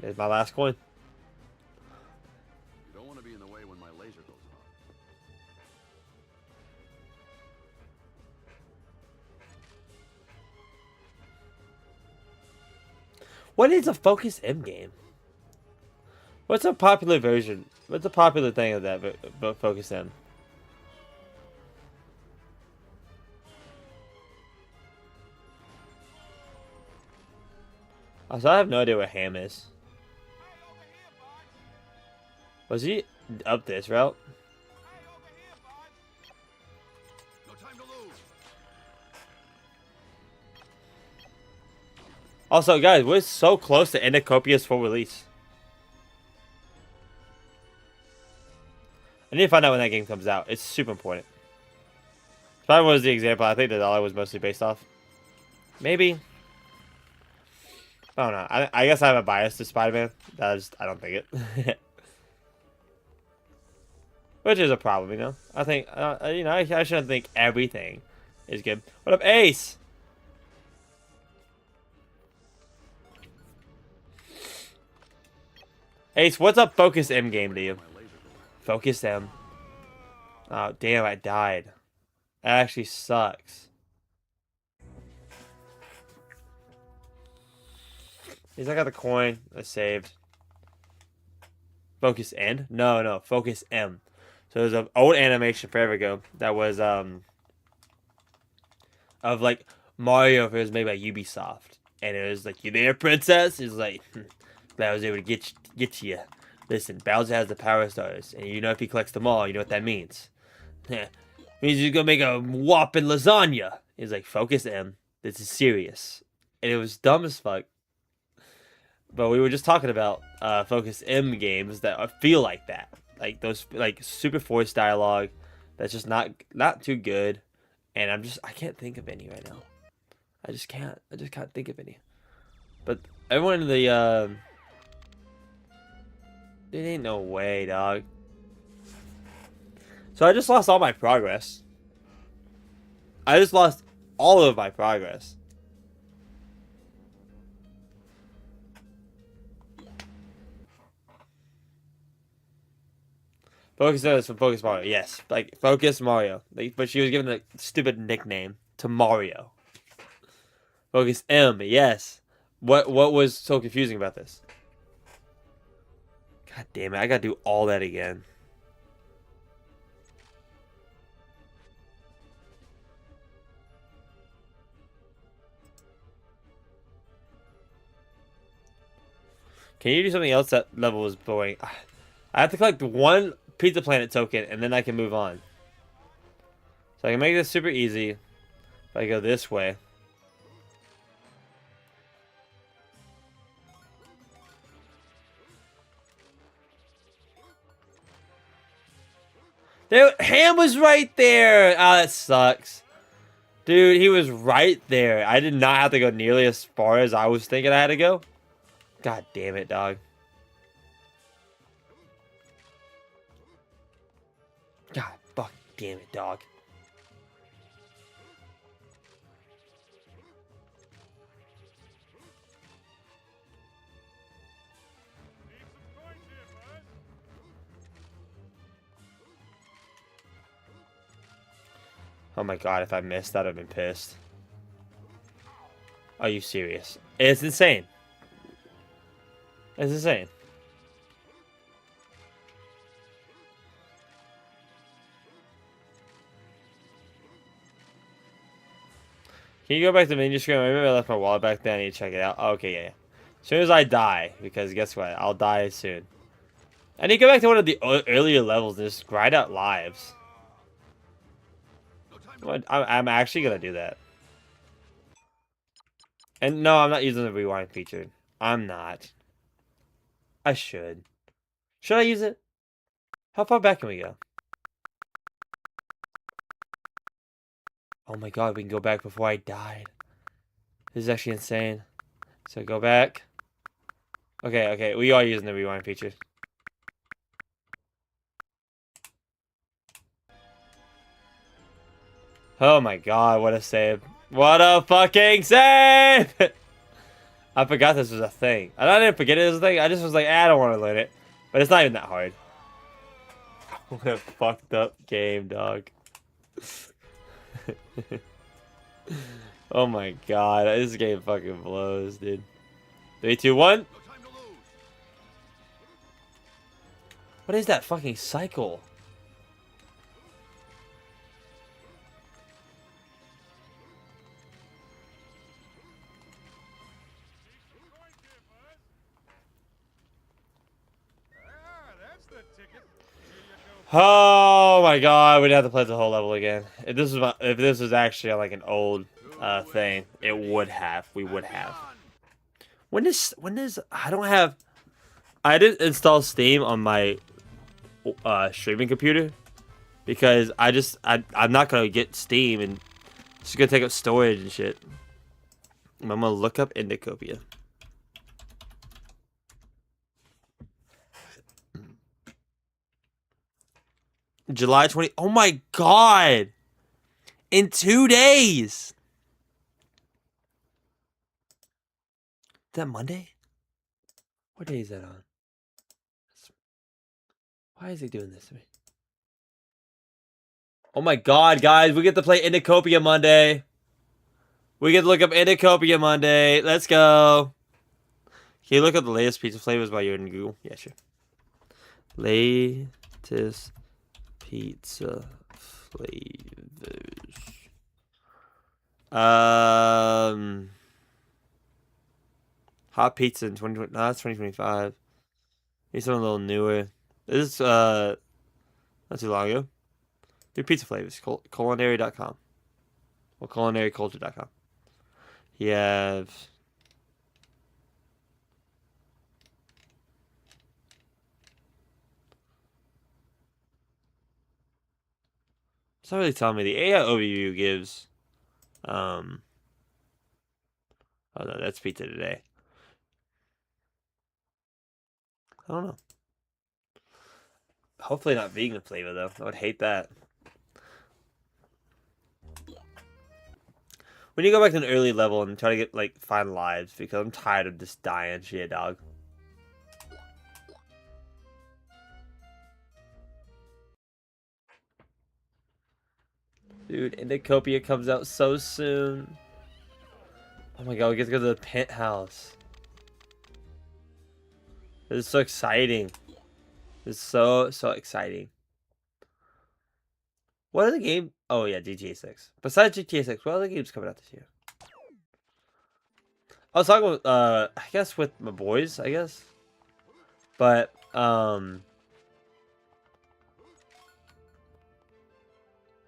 There's my last coin. You don't want to be in the way when my laser goes off. What is a Focus M game? What's a popular version? What's a popular thing of that Focus M? Also, I have no idea what Ham is. Was he up this route? No time to lose. Also, guys, we're so close to Endocopia's full release. I need to find out when that game comes out. It's super important. Spider-Man was the example I think that dollar was mostly based off. Maybe. I don't know. I guess I have a bias to Spider-Man. I don't think it. Which is a problem, you know? I think, you know, I shouldn't think everything is good. What up, Ace? Ace, what's up Focus M game to you? Focus M. Oh, damn, I died. That actually sucks. At least I got the coin. I saved. Focus N? No, Focus M. So there's an old animation forever ago that was, of like Mario if it was made by Ubisoft. And it was like, "You there, princess?" He's like, "Glad I was able to get to you. Listen, Bowser has the power stars, and you know if he collects them all, you know what that means. Means he's gonna make a whopping lasagna." He's like, "Focus, M. This is serious." And it was dumb as fuck. But we were just talking about Focus M games that feel like that, like those like super forced dialogue that's just not too good. And I can't think of any right now. I just can't think of any. But everyone in the there ain't no way, dog. So I just lost all my progress. I just lost all of my progress. Focus notice from Focus Mario. Yes, like Focus Mario. Like, but she was given a stupid nickname to Mario. Focus M. Yes. What was so confusing about this? God damn it! I gotta do all that again. Can you do something else? That level was boring. I have to collect one Pizza Planet token and then I can move on. So I can make this super easy if I go this way. Dude, Ham was right there! Ah, that sucks. Dude, he was right there. I did not have to go nearly as far as I was thinking I had to go. God damn it, dog. God fuck damn it, dog. Oh my god, if I missed, I'd have been pissed. Are you serious? It's insane. It's insane. Can you go back to the menu screen? Maybe I left my wallet back there. I need to check it out. Oh, okay, yeah. As soon as I die, because guess what? I'll die soon. I need to go back to one of the earlier levels and just grind out lives. I'm actually gonna do that. And no, I'm not using the rewind feature. I'm not. I should. Should I use it? How far back can we go? Oh my god, we can go back before I died. This is actually insane. So go back. Okay, we are using the rewind feature. Oh my god, what a save. What a fucking save! I forgot this was a thing. I didn't forget it was a thing. I just was like, I don't want to learn it. But it's not even that hard. What a fucked up game, dog. Oh my god, this game fucking blows, dude. 3, 2, 1. What is that fucking cycle? Oh my god, we'd have to play the whole level again. If this was actually like an old thing, it would have. We would have. When is I didn't install Steam on my streaming computer because I'm not gonna get Steam and it's gonna take up storage and shit. I'm gonna look up Indicopia. July 20. Oh my god! In 2 days! Is that Monday? What day is that on? Why is he doing this to me? Oh my god, guys, we get to play Indicopia Monday. We get to look up Indicopia Monday. Let's go. Can you look up the latest pizza flavors while you're in Google? Yeah, sure. Latest pizza flavors. Hot pizza in 2020. No, that's 2025. Need something a little newer. This is not too long ago. New pizza flavors. Culinary.com. Or culinaryculture.com. You have. It's not really telling me. The AI overview gives. Oh no, that's pizza today. I don't know. Hopefully not vegan flavor though. I would hate that. We need to go back to an early level and try to get like find lives because I'm tired of this dying shit, dog. Dude, Indicopia comes out so soon. Oh my god, we get to go to the penthouse. This is so exciting. This is so exciting. What other game? Oh yeah, GTA 6. Besides GTA 6, what other games coming out this year? I was talking with, I guess with my boys, I guess. But,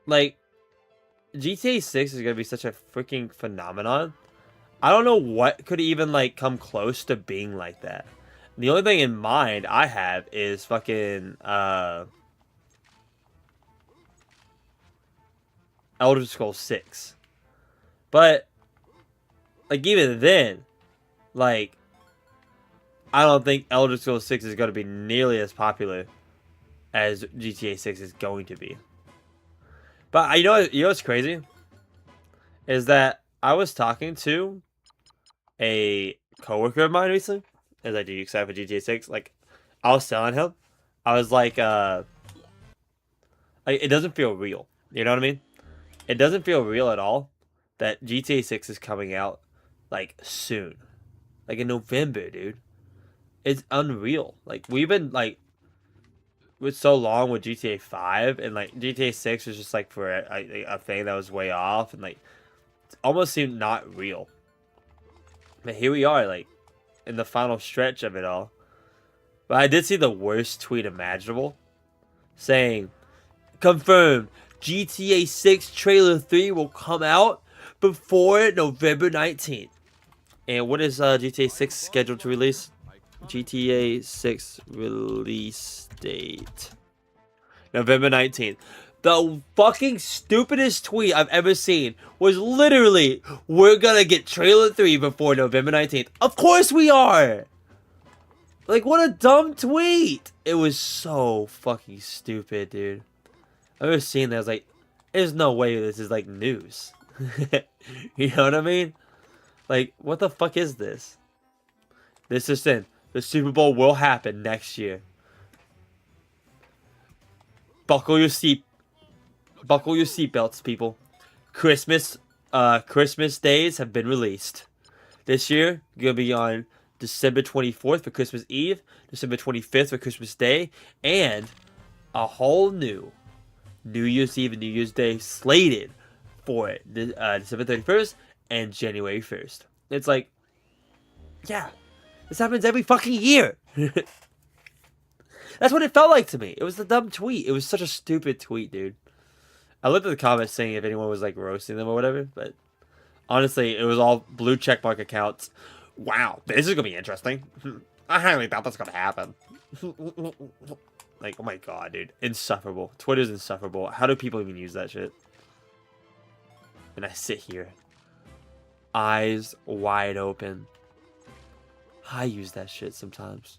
like, GTA 6 is gonna be such a freaking phenomenon. I don't know what could even, like, come close to being like that. The only thing in mind I have is fucking, Elder Scrolls 6. But, like, even then, like, I don't think Elder Scrolls 6 is going to be nearly as popular as GTA 6 is going to be. But you know what's crazy? Is that I was talking to a coworker of mine recently. As I do, you excited for GTA 6? Like, I was telling him, I was like, it doesn't feel real. You know what I mean? It doesn't feel real at all that GTA 6 is coming out, like, soon. Like, in November, dude. It's unreal. Like, we've been, like, with so long with GTA 5, and, like, GTA 6 was just, like, for a thing that was way off, and, like, it almost seemed not real. But here we are, like, in the final stretch of it all. But I did see the worst tweet imaginable, saying, confirmed, GTA 6 Trailer 3 will come out before November 19th. And what is GTA 6 scheduled to release? GTA 6 release date November 19th. The fucking stupidest tweet I've ever seen was literally, we're gonna get trailer 3 before November 19th. Of course we are! Like, what a dumb tweet! It was so fucking stupid, dude. I remember seeing that, I was like, there's no way this is, like, news. You know what I mean? Like, what the fuck is this? This is in. The Super Bowl will happen next year. Buckle your seatbelts, people. Christmas days have been released. This year, gonna be on December 24th for Christmas Eve, December 25th for Christmas Day, and a whole new New Year's Eve and New Year's Day slated for December 31st and January 1st. It's like, yeah, this happens every fucking year. That's what it felt like to me. It was a dumb tweet. It was such a stupid tweet, dude. I looked at the comments saying if anyone was like roasting them or whatever, but honestly, it was all blue checkmark accounts. Wow, this is gonna be interesting. I highly doubt that's gonna happen. Like, oh my god, dude. Insufferable. Twitter's insufferable. How do people even use that shit? And I sit here, eyes wide open. I use that shit sometimes.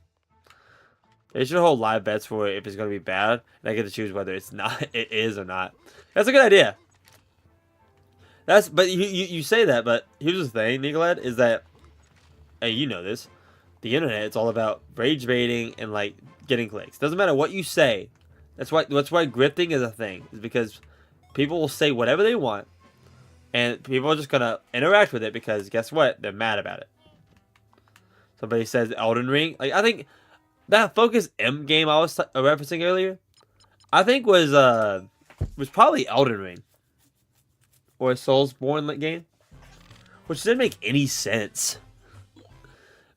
They should hold live bets for it if it's gonna be bad, and I get to choose whether it is or not. That's a good idea. But you say that, but here's the thing, Nicolad, is that, hey, you know this, the internet, it's all about rage baiting and like getting clicks. Doesn't matter what you say. That's why grifting is a thing, is because people will say whatever they want, and people are just gonna interact with it because guess what? They're mad about it. Somebody says Elden Ring. Like, I think that Focus M game I was referencing earlier, I think was probably Elden Ring or a Soulsborne game, which didn't make any sense.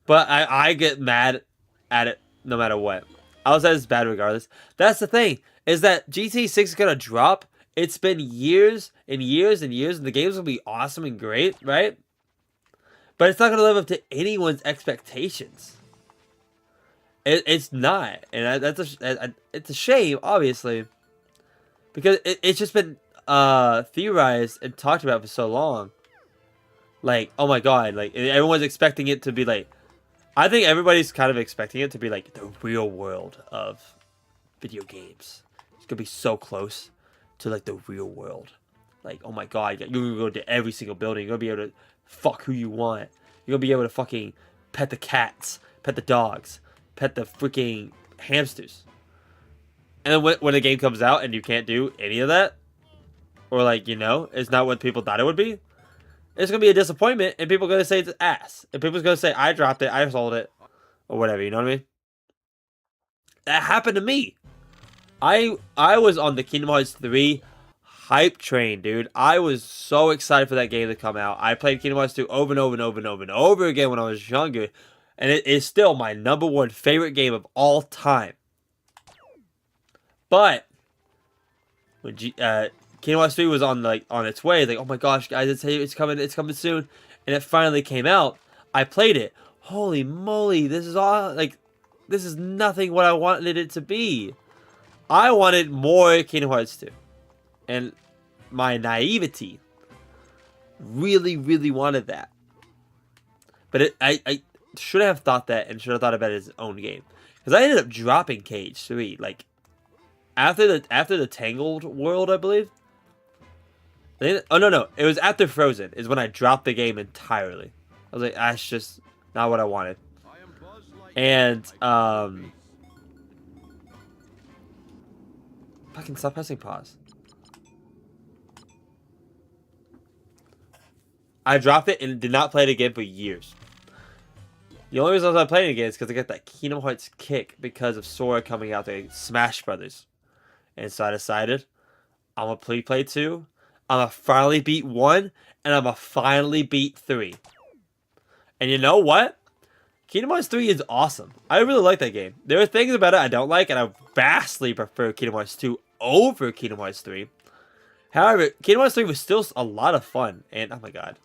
But I get mad at it no matter what. I'll say it's bad regardless. That's the thing, is that GTA 6 is gonna drop. It's been years and years and years, and the game's gonna be awesome and great, right? But it's not gonna live up to anyone's expectations. It's not, and it's a shame, obviously, because it's just been theorized and talked about for so long. Like, oh my god, like everyone's expecting it to be like. I think everybody's kind of expecting it to be like the real world of video games. It's gonna be so close to like the real world. Like, oh my god, you're gonna go to every single building. You're gonna be able to fuck who you want. You're gonna be able to fucking pet the cats, pet the dogs, pet the freaking hamsters. And then when the game comes out and you can't do any of that, or like, you know, it's not what people thought it would be, it's gonna be a disappointment, and people are gonna say it's ass. And people's gonna say, I dropped it, I sold it, or whatever, you know what I mean? That happened to me. I was on the Kingdom Hearts 3 hype train, dude. I was so excited for that game to come out. I played Kingdom Hearts 2 over and over and over and over and over again when I was younger. And it is still my #1 favorite game of all time. But when Kingdom Hearts 3 was on its way, like, oh my gosh, guys, it's coming soon. And it finally came out. I played it. Holy moly, this is nothing what I wanted it to be. I wanted more Kingdom Hearts 2. And my naivety really, really wanted that. But I should have thought that, and should have thought about it as its own game. Because I ended up dropping Cage 3, like, after the Tangled world, I believe. Oh, no. It was after Frozen is when I dropped the game entirely. I was like, that's just not what I wanted. And, fucking stop pressing pause. I dropped it and did not play it again for years. The only reason I was playing it again is because I got that Kingdom Hearts kick because of Sora coming out to Smash Brothers. And so I decided, I'm going to play 2. I'm going to finally beat 1. And I'm going to finally beat 3. And you know what? Kingdom Hearts 3 is awesome. I really like that game. There are things about it I don't like, and I vastly prefer Kingdom Hearts 2 over Kingdom Hearts 3. However, Kingdom Hearts 3 was still a lot of fun. And, oh my god.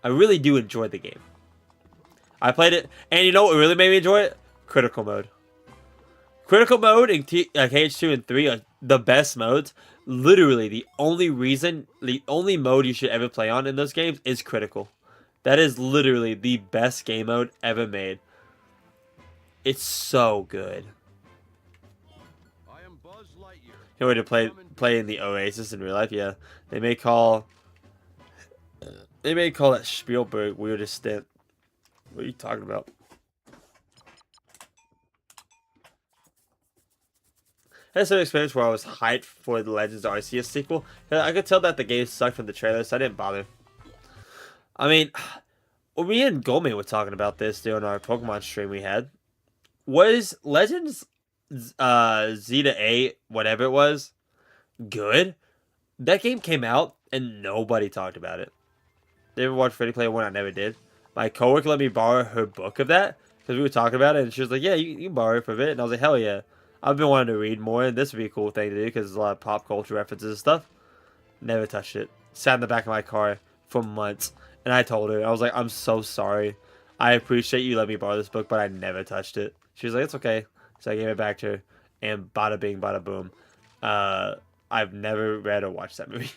I really do enjoy the game. I played it, and you know what really made me enjoy it? Critical mode. Critical mode in KH2 and 3 are the best modes. Literally, the only mode you should ever play on in those games is critical. That is literally the best game mode ever made. It's so good. I am Buzz Lightyear. Can't wait to play in the Oasis in real life. Yeah, they may call that Spielberg weirdest stint. What are you talking about? I had some experience where I was hyped for the Legends Arceus sequel. I could tell that the game sucked from the trailer, so I didn't bother. I mean, me and Goldman were talking about this during our Pokemon stream we had. Was Legends Zeta A, whatever it was, good? That game came out and nobody talked about it. They ever watched Ready Player One? I never did. My coworker let me borrow her book of that because we were talking about it, and she was like, "Yeah, you can borrow it for a bit." And I was like, "Hell yeah!" I've been wanting to read more, and this would be a cool thing to do because there's a lot of pop culture references and stuff. Never touched it. Sat in the back of my car for months, and I told her, I was like, "I'm so sorry. I appreciate you letting me borrow this book, but I never touched it." She was like, "It's okay." So I gave it back to her, and bada bing, bada boom. I've never read or watched that movie.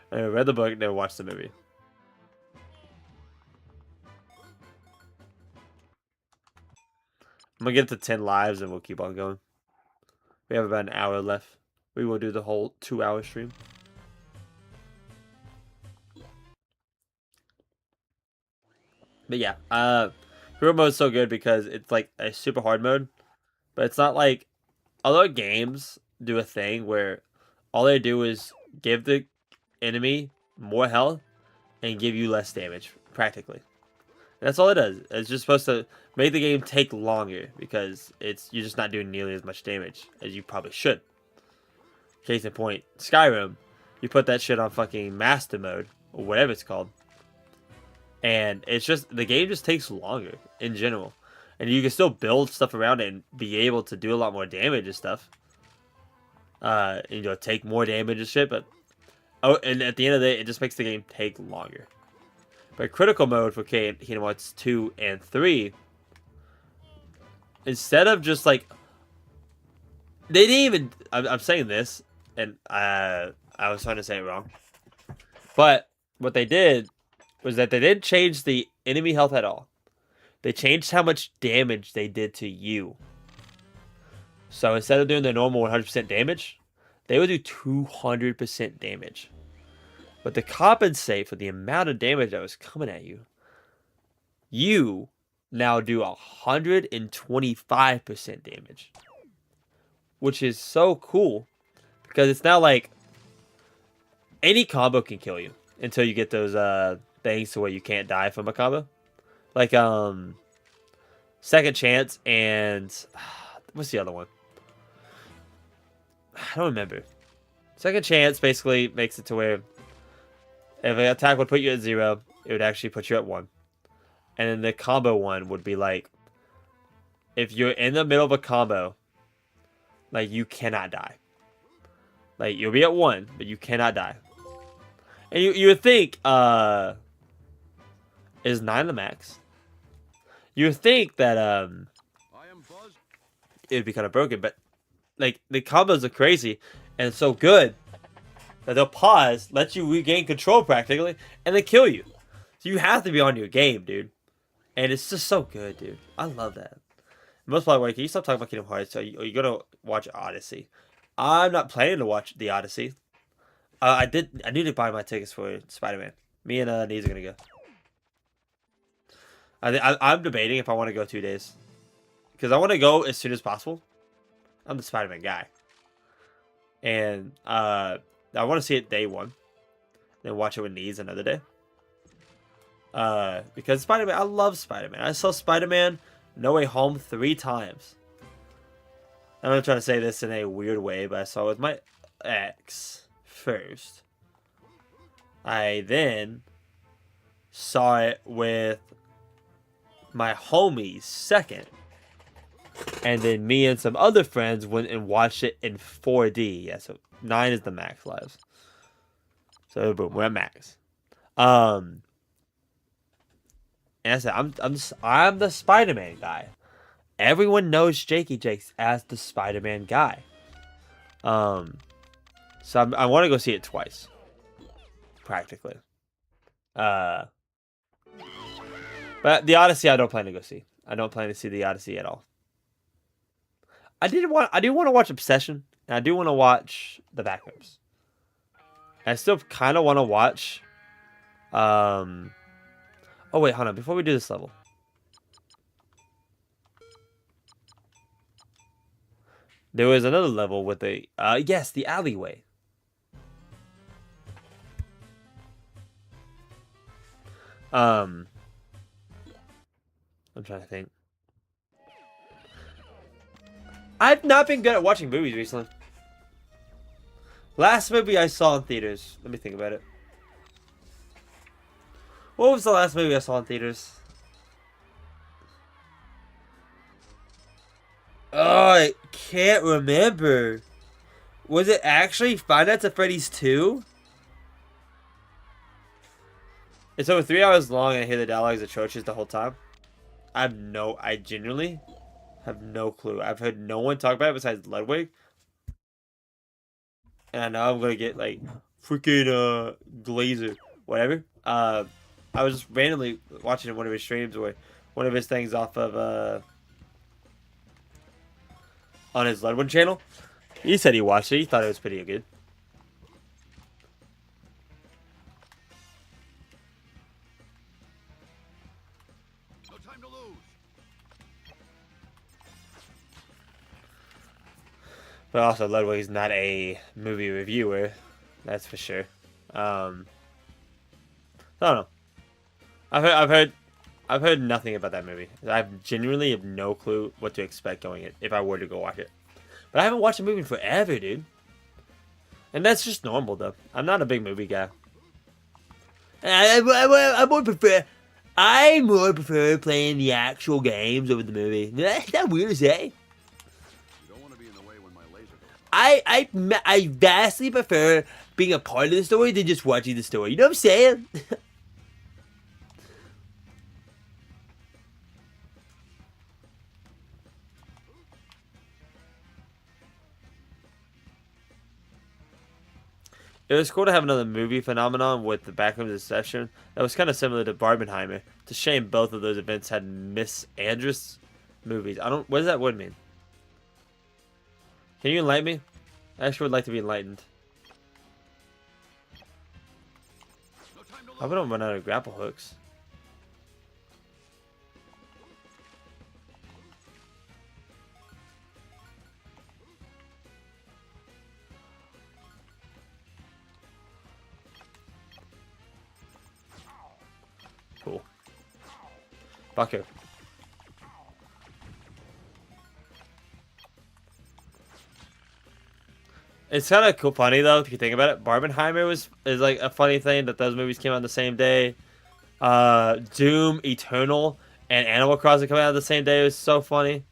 I read the book, never watched the movie. I'm gonna get to 10 lives and we'll keep on going. We have about an hour left. We will do the whole 2-hour stream. But yeah, hero mode is so good because it's like a super hard mode, but it's not like other games do a thing where all they do is give the enemy more health and give you less damage, practically. That's all it does. It's just supposed to make the game take longer because you're just not doing nearly as much damage as you probably should. Case in point, Skyrim, you put that shit on fucking master mode or whatever it's called, And it's just the game just takes longer in general, and you can still build stuff around it and be able to do a lot more damage and stuff. Take more damage and shit. But and at the end of the day, it just makes the game take longer. But critical mode for Kingdom Hearts 2 and 3, instead of just like they didn't even. I'm saying this, and I was trying to say it wrong. But what they did was that they didn't change the enemy health at all. They changed how much damage they did to you. So instead of doing the normal 100% damage, they would do 200% damage. But to compensate for the amount of damage that was coming at you, you now do 125% damage. Which is so cool. Because it's now like any combo can kill you until you get those things to where you can't die from a combo. Like Second Chance and what's the other one? I don't remember. Second Chance basically makes it to where if an attack would put you at 0, it would actually put you at 1. And then the combo one would be like, if you're in the middle of a combo, like you cannot die. Like you'll be at 1, but you cannot die. And you would think, is 9 the max? You would think that it would be kind of broken, but like the combos are crazy and so good that they'll pause, let you regain control practically, and then kill you. So you have to be on your game, dude. And it's just so good, dude. I love that. Most probably, can you stop talking about Kingdom Hearts? Are you gonna watch Odyssey? I'm not planning to watch the Odyssey. I need to buy my tickets for Spider-Man. Me and Neez are gonna go. I'm debating if I want to go 2 days, because I want to go as soon as possible. I'm the Spider-Man guy, and I want to see it day 1, then watch it with Neez another day. Because Spider-Man, I love Spider-Man. I saw Spider-Man No Way Home 3 times. I'm not trying to say this in a weird way, but I saw it with my ex first. I then saw it with my homies second. And then me and some other friends went and watched it in 4D. Yeah, so 9 is the max lives. So boom, we're at max. And I said, I'm the Spider-Man guy. Everyone knows jakeyjakes as the Spider-Man guy. So I want to go see it twice, practically. But the Odyssey, I don't plan to go see. I don't plan to see the Odyssey at all. I do want to watch Obsession, and I do want to watch the backups. I still kind of want to watch. Oh wait, hold on. Before we do this level, there was another level with the yes, the alleyway. I'm trying to think. I've not been good at watching movies recently. Last movie I saw in theaters. Let me think about it. What was the last movie I saw in theaters? Oh, I can't remember. Was it actually Five Nights at Freddy's 2? It's over 3 hours long and I hear the dialogue is atrocious the whole time. I genuinely have no clue. I've heard no one talk about it besides Ludwig. And I know I'm gonna get like freaking Glazer, whatever. I was just randomly watching one of his streams or one of his things off of on his Ludwig channel. He said he watched it. He thought it was pretty good. No time to lose. But also, Ludwig's not a movie reviewer, that's for sure. I don't know. I've heard nothing about that movie. I genuinely have no clue what to expect going in if I were to go watch it. But I haven't watched a movie in forever, dude. And that's just normal, though. I'm not a big movie guy. I would prefer I more prefer playing the actual games over the movie. Is that weird to say? You don't want to be in the way when my laser goes off. I vastly prefer being a part of the story than just watching the story. You know what I'm saying? It was cool to have another movie phenomenon with the Backrooms session that was kind of similar to Barbenheimer. It's a shame both of those events had Miss Andress movies. What does that word mean? Can you enlighten me? I actually would like to be enlightened. No time to I hope I don't run out of grapple hooks. Cool. Bucko. It's kind of cool, funny though, if you think about it. Barbenheimer is like a funny thing that those movies came out the same day. Doom Eternal and Animal Crossing coming out the same day. It was so funny.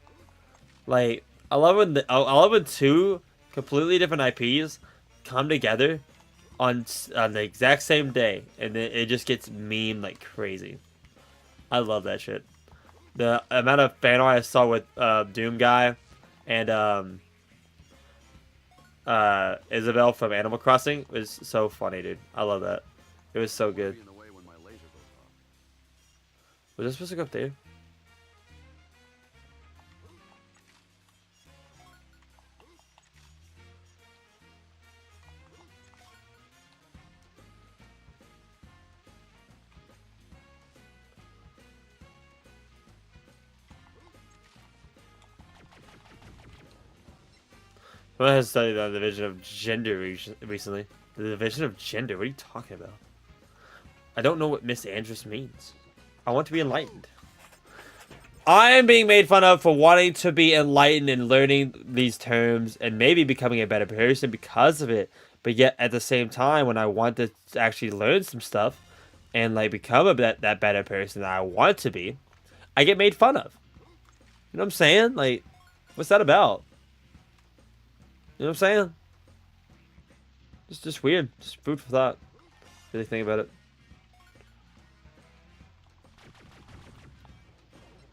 Like I love when two completely different IPs come together on the exact same day, and then it just gets memed like crazy. I love that shit. The amount of fan art I saw with Doom guy and Isabel from Animal Crossing was so funny, dude. I love that. It was so good. be in the way when my laser goes off. Was I supposed to go up there? Someone has studied the division of gender recently. The division of gender? What are you talking about? I don't know what Miss Andress means. I want to be enlightened. I am being made fun of for wanting to be enlightened and learning these terms and maybe becoming a better person because of it. But yet, at the same time, when I want to actually learn some stuff and like become that better person that I want to be, I get made fun of. You know what I'm saying? Like, what's that about? You know what I'm saying? It's just weird. Just food for thought. Really think about it.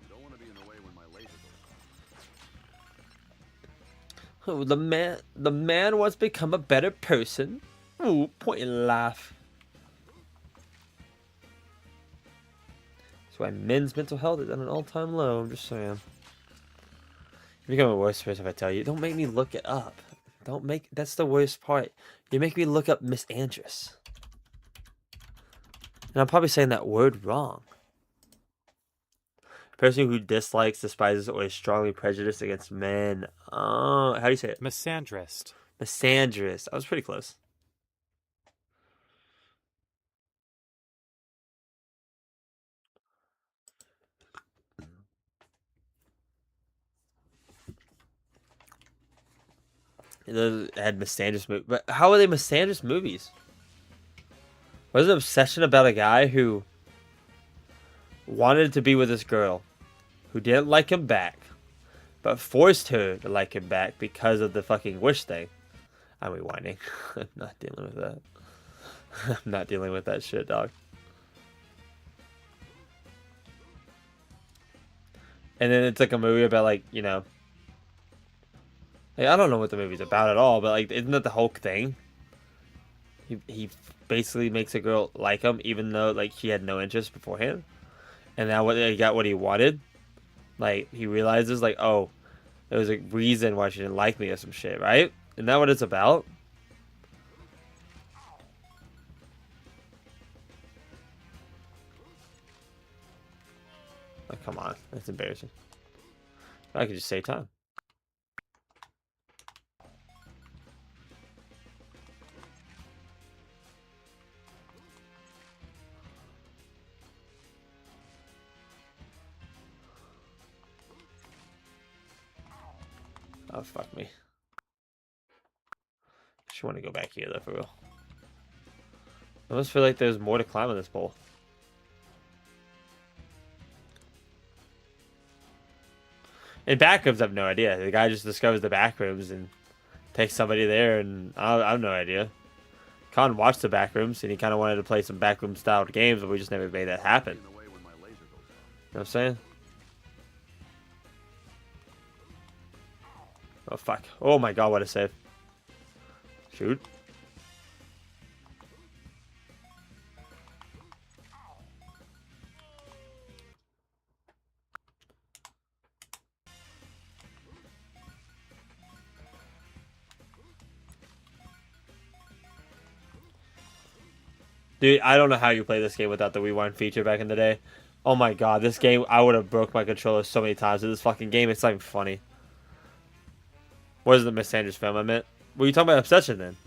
You don't want to be in the way when my laser goes off. Oh, the man wants to become a better person. Ooh, point and laugh. That's why men's mental health is at an all-time low. I'm just saying. You become a worse person if I tell you. Don't make me look it up. That's the worst part. You make me look up Miss Andress. And I'm probably saying that word wrong. A person who dislikes, despises, or is strongly prejudiced against men. Oh, how do you say it? Misandrist. Misandrist. I was pretty close. It had misandrist movies. But how are they misandrist movies? Was it an obsession about a guy who wanted to be with this girl who didn't like him back, but forced her to like him back because of the fucking wish thing? I'm rewinding. I'm not dealing with that. I'm not dealing with that shit, dog. And then it's like a movie about like, you know, like, I don't know what the movie's about at all, but like, isn't that the Hulk thing? He basically makes a girl like him, even though like he had no interest beforehand, and now what he got what he wanted. Like he realizes like, oh, there was a reason why she didn't like me or some shit, right? Isn't that what it's about? Oh, come on, that's embarrassing. I could just save time. Oh, fuck me. Just want to go back here, though, for real. I almost feel like there's more to climb on this pole. In back rooms, I have no idea. The guy just discovers the back rooms and takes somebody there, and I have no idea. Con watched the back rooms, and he kind of wanted to play some backroom style games, but we just never made that happen. In the way when my laser goes off. You know what I'm saying? Oh, fuck. Oh, my God, what a save. Shoot. Dude, I don't know how you play this game without the rewind feature back in the day. Oh my God, this game, I would have broke my controller so many times with this fucking game. It's not even funny. What is the Miss Sanders film I meant? Were you talking about Obsession then?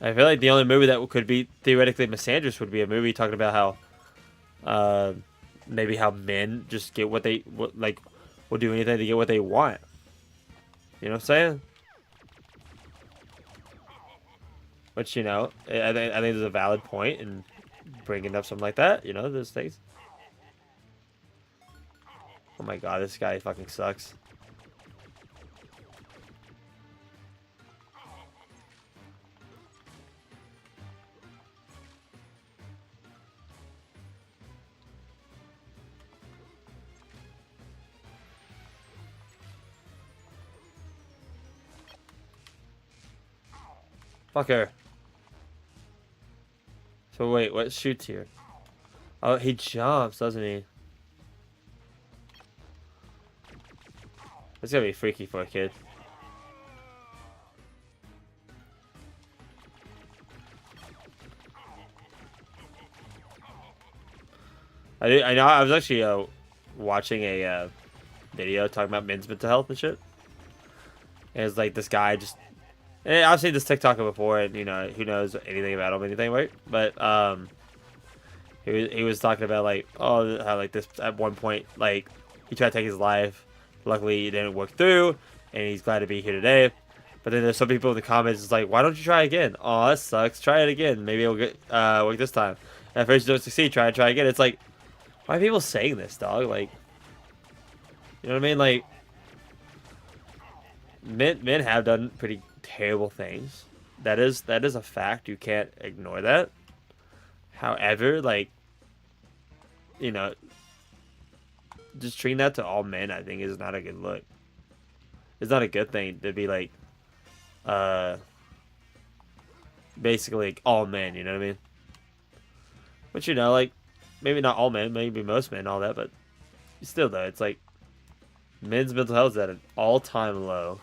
I feel like the only movie that could be theoretically Miss Sanders would be a movie talking about how, maybe how men just get what they will do anything to get what they want. You know what I'm saying? Which, you know, I think there's a valid point in bringing up something like that. You know, those things. Oh my God, this guy fucking sucks. Fuck her. So wait, what shoots here? Oh, he jumps, doesn't he? That's gonna be freaky for a kid. I know I was actually watching a video talking about men's mental health and shit. And it's like this guy just, and I've seen this TikToker before, and you know who knows anything about him, anything, right? But he was talking about like, oh, how like this at one point like he tried to take his life. Luckily, it didn't work through, and he's glad to be here today. But then there's some people in the comments it's like, why don't you try again? Oh, that sucks. Try it again. Maybe it'll get work this time. And at first you don't succeed. Try again. It's like, why are people saying this, dog? Like, you know what I mean? Like, men have done pretty terrible things. That is a fact. You can't ignore that. However, like, you know, just treating that to all men, I think, is not a good look. It's not a good thing to be like, basically like all men. You know what I mean? But you know, like, maybe not all men, maybe most men, all that, but still though, it's like men's mental health is at an all-time low.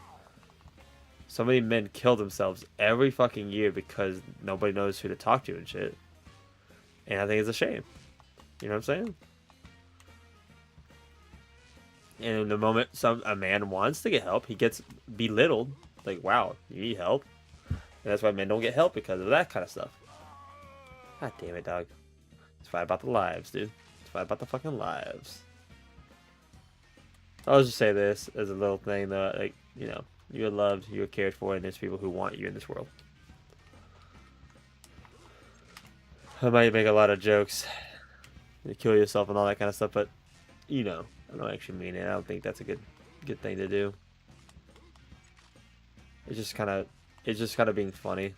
So many men kill themselves every fucking year because nobody knows who to talk to and shit. And I think it's a shame. You know what I'm saying? And in the moment a man wants to get help, he gets belittled. Like, wow, you need help? And that's why men don't get help, because of that kind of stuff. God damn it, dog. It's fight about the lives, dude. It's fight about the fucking lives. I'll just say this as a little thing, though. Like, you know, you're loved, you're cared for, and there's people who want you in this world. I might make a lot of jokes. You kill yourself and all that kind of stuff, but, you know, I don't actually mean it. I don't think that's a good thing to do. It's just kind of being funny.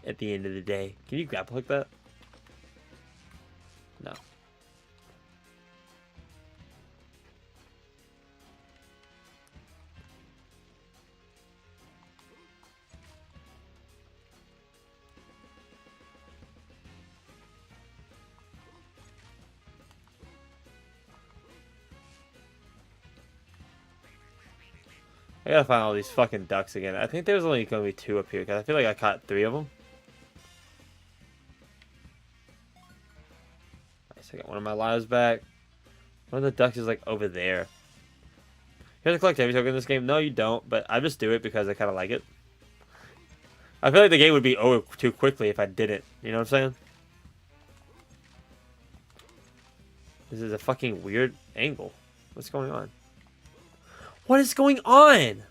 At the end of the day. Can you grapple hook that? No. I gotta find all these fucking ducks again. I think there's only gonna be 2 up here, because I feel like I caught 3 of them. Nice, I got one of my lives back. One of the ducks is like over there. You have to collect every token in this game? No, you don't, but I just do it because I kind of like it. I feel like the game would be over too quickly if I didn't. You know what I'm saying? This is a fucking weird angle. What's going on? What is going on?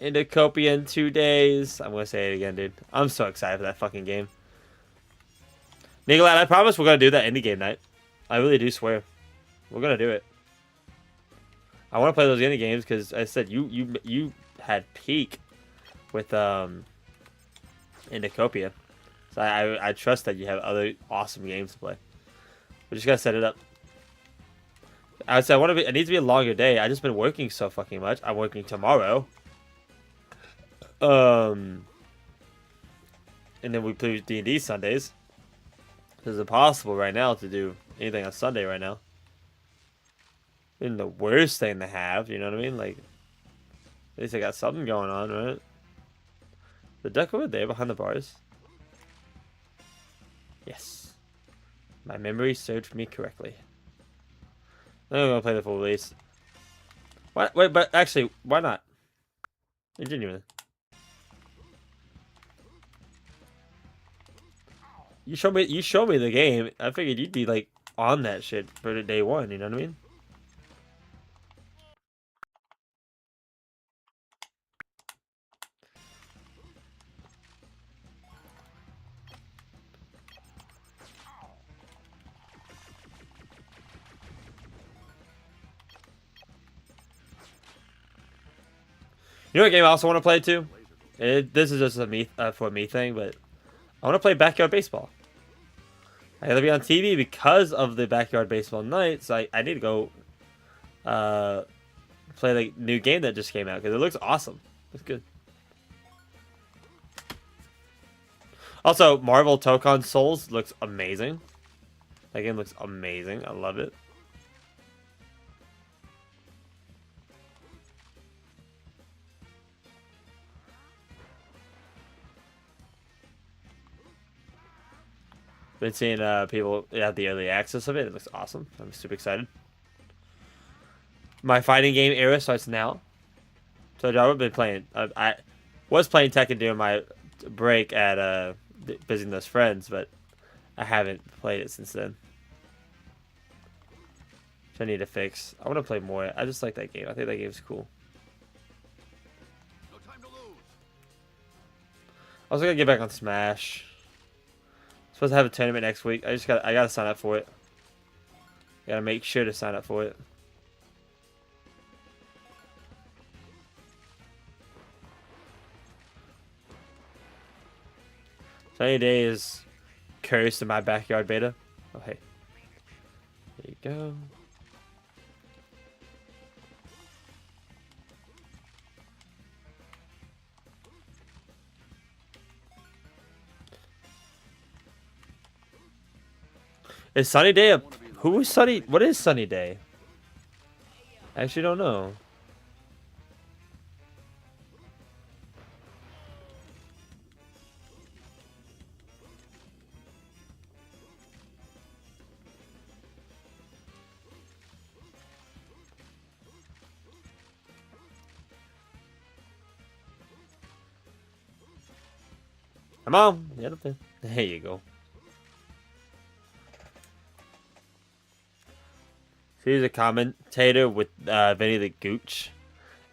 Indicopia in 2 days. I'm gonna say it again, dude. I'm so excited for that fucking game. Nicolai, I promise we're gonna do that indie game night. I really do swear. We're gonna do it. I want to play those indie games because I said you had peak with Indicopia. So I trust that you have other awesome games to play. We just gotta set it up. I would say it needs to be a longer day. I just been working so fucking much. I'm working tomorrow. And then we play D&D Sundays. It's impossible right now to do anything on Sunday right now. And the worst thing to have, you know what I mean? Like, at least I got something going on, right? The duck over there behind the bars. Yes. My memory served me correctly. I'm gonna play the full release. What? Wait, but actually, why not? Genuinely. You show me the game. I figured you'd be like on that shit for day one, you know what I mean? You know what game I also want to play too? This is just a me for me thing, but I want to play backyard baseball. I gotta be on TV because of the backyard baseball night, so I need to go play the new game that just came out because it looks awesome. It's good. Also, Marvel Tokon Souls looks amazing. That game looks amazing. I love it. Been seeing people have the early access of it. It looks awesome. I'm super excited. My fighting game era starts now. So I've been playing. I was playing Tekken during my break at visiting those friends, but I haven't played it since then. Which I need to fix. I want to play more. I just like that game. I think that game's cool. No time to lose. I was gonna get back on Smash. Supposed to have a tournament next week. I gotta sign up for it. Gotta make sure to sign up for it. Sunny day is cursed in my backyard beta. Oh hey. There you go. Is Sunny Day a... Who is Sunny... What is Sunny Day? I actually don't know. Come on. Yeah, there you go. He's a commentator with Vinny the Gooch.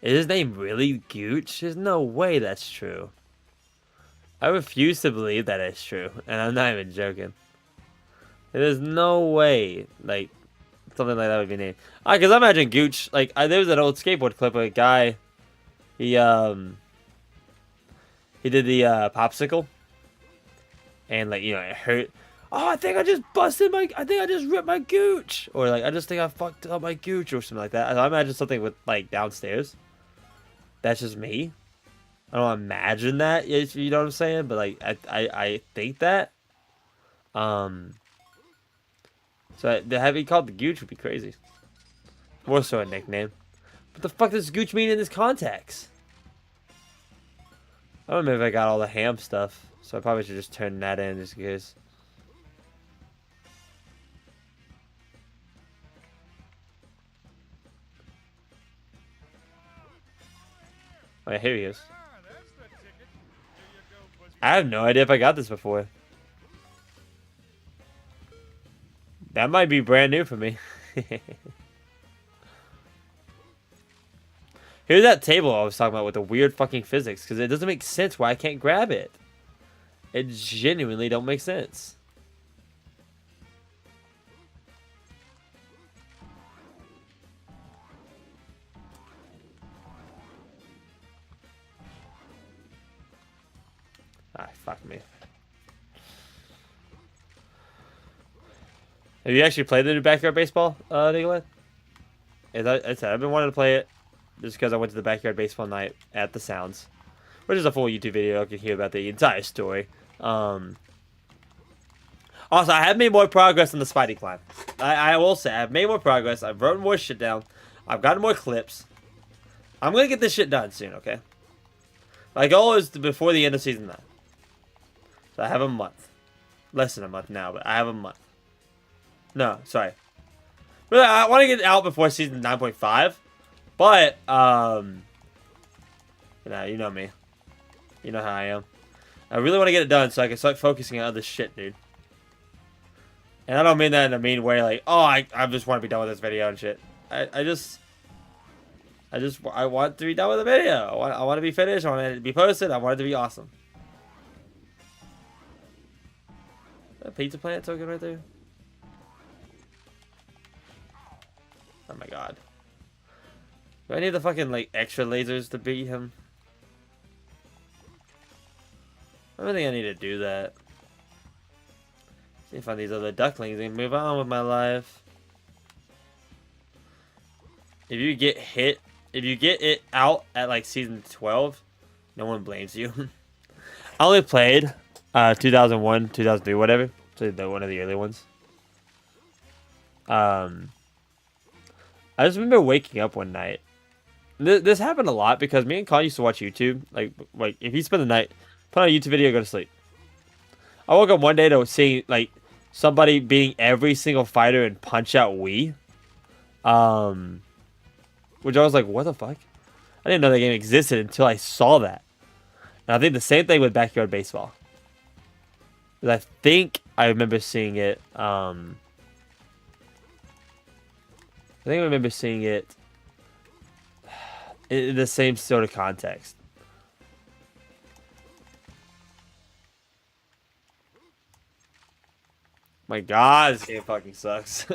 Is his name really Gooch? There's no way that's true. I refuse to believe that it's true, and I'm not even joking. There's no way, like, something like that would be named. Because I imagine Gooch, like, there was an old skateboard clip of a guy, he did the popsicle, and, like, you know, it hurt. Oh, I think I just ripped my gooch. Or, like, I just think I fucked up my gooch or something like that. I imagine something with, like, downstairs. That's just me. I don't imagine that, you know what I'm saying? But, like, I think that. So, to have it called the gooch would be crazy. More so a nickname. What the fuck does gooch mean in this context? I don't remember if I got all the ham stuff. So I probably should just turn that in just in case. Oh, yeah, here he is. I have no idea if I got this before. That might be brand new for me. Here's that table I was talking about with the weird fucking physics, because it doesn't make sense why I can't grab it. It genuinely don't make sense. Ah, fuck me. Have you actually played the new Backyard Baseball, Nicolai? I said, I've been wanting to play it just because I went to the Backyard Baseball night at the Sounds, which is a full YouTube video. You can hear about the entire story. Also, I have made more progress in the Spidey climb. I will say, I've made more progress. I've written more shit down. I've gotten more clips. I'm going to get this shit done soon, okay? My goal is before the end of Season 9. So I have a month. Less than a month now, but I have a month. No, sorry. Really, I want to get it out before Season 9.5. But, you know me. You know how I am. I really want to get it done so I can start focusing on other shit, dude. And I don't mean that in a mean way, like, oh, I just want to be done with this video and shit. I want to be done with the video. I want to be finished. I want it to be posted. I want it to be awesome. That pizza plant token right there. Oh my god. Do I need the fucking, like, extra lasers to beat him? I don't think I need to do that. See if I find these other ducklings and move on with my life. If you get it out at, like, Season 12, no one blames you. I only played 2001, 2003, whatever. So one of the early ones. I just remember waking up one night. This happened a lot because me and Colin used to watch YouTube. Like if you spend the night, put on a YouTube video, go to sleep. I woke up one day to see like somebody beating every single fighter in Punch Out Wii. Which I was like, what the fuck? I didn't know that game existed until I saw that. And I think the same thing with Backyard Baseball. I think I remember seeing it. I think I remember seeing it in the same sort of context. My god, this game fucking sucks.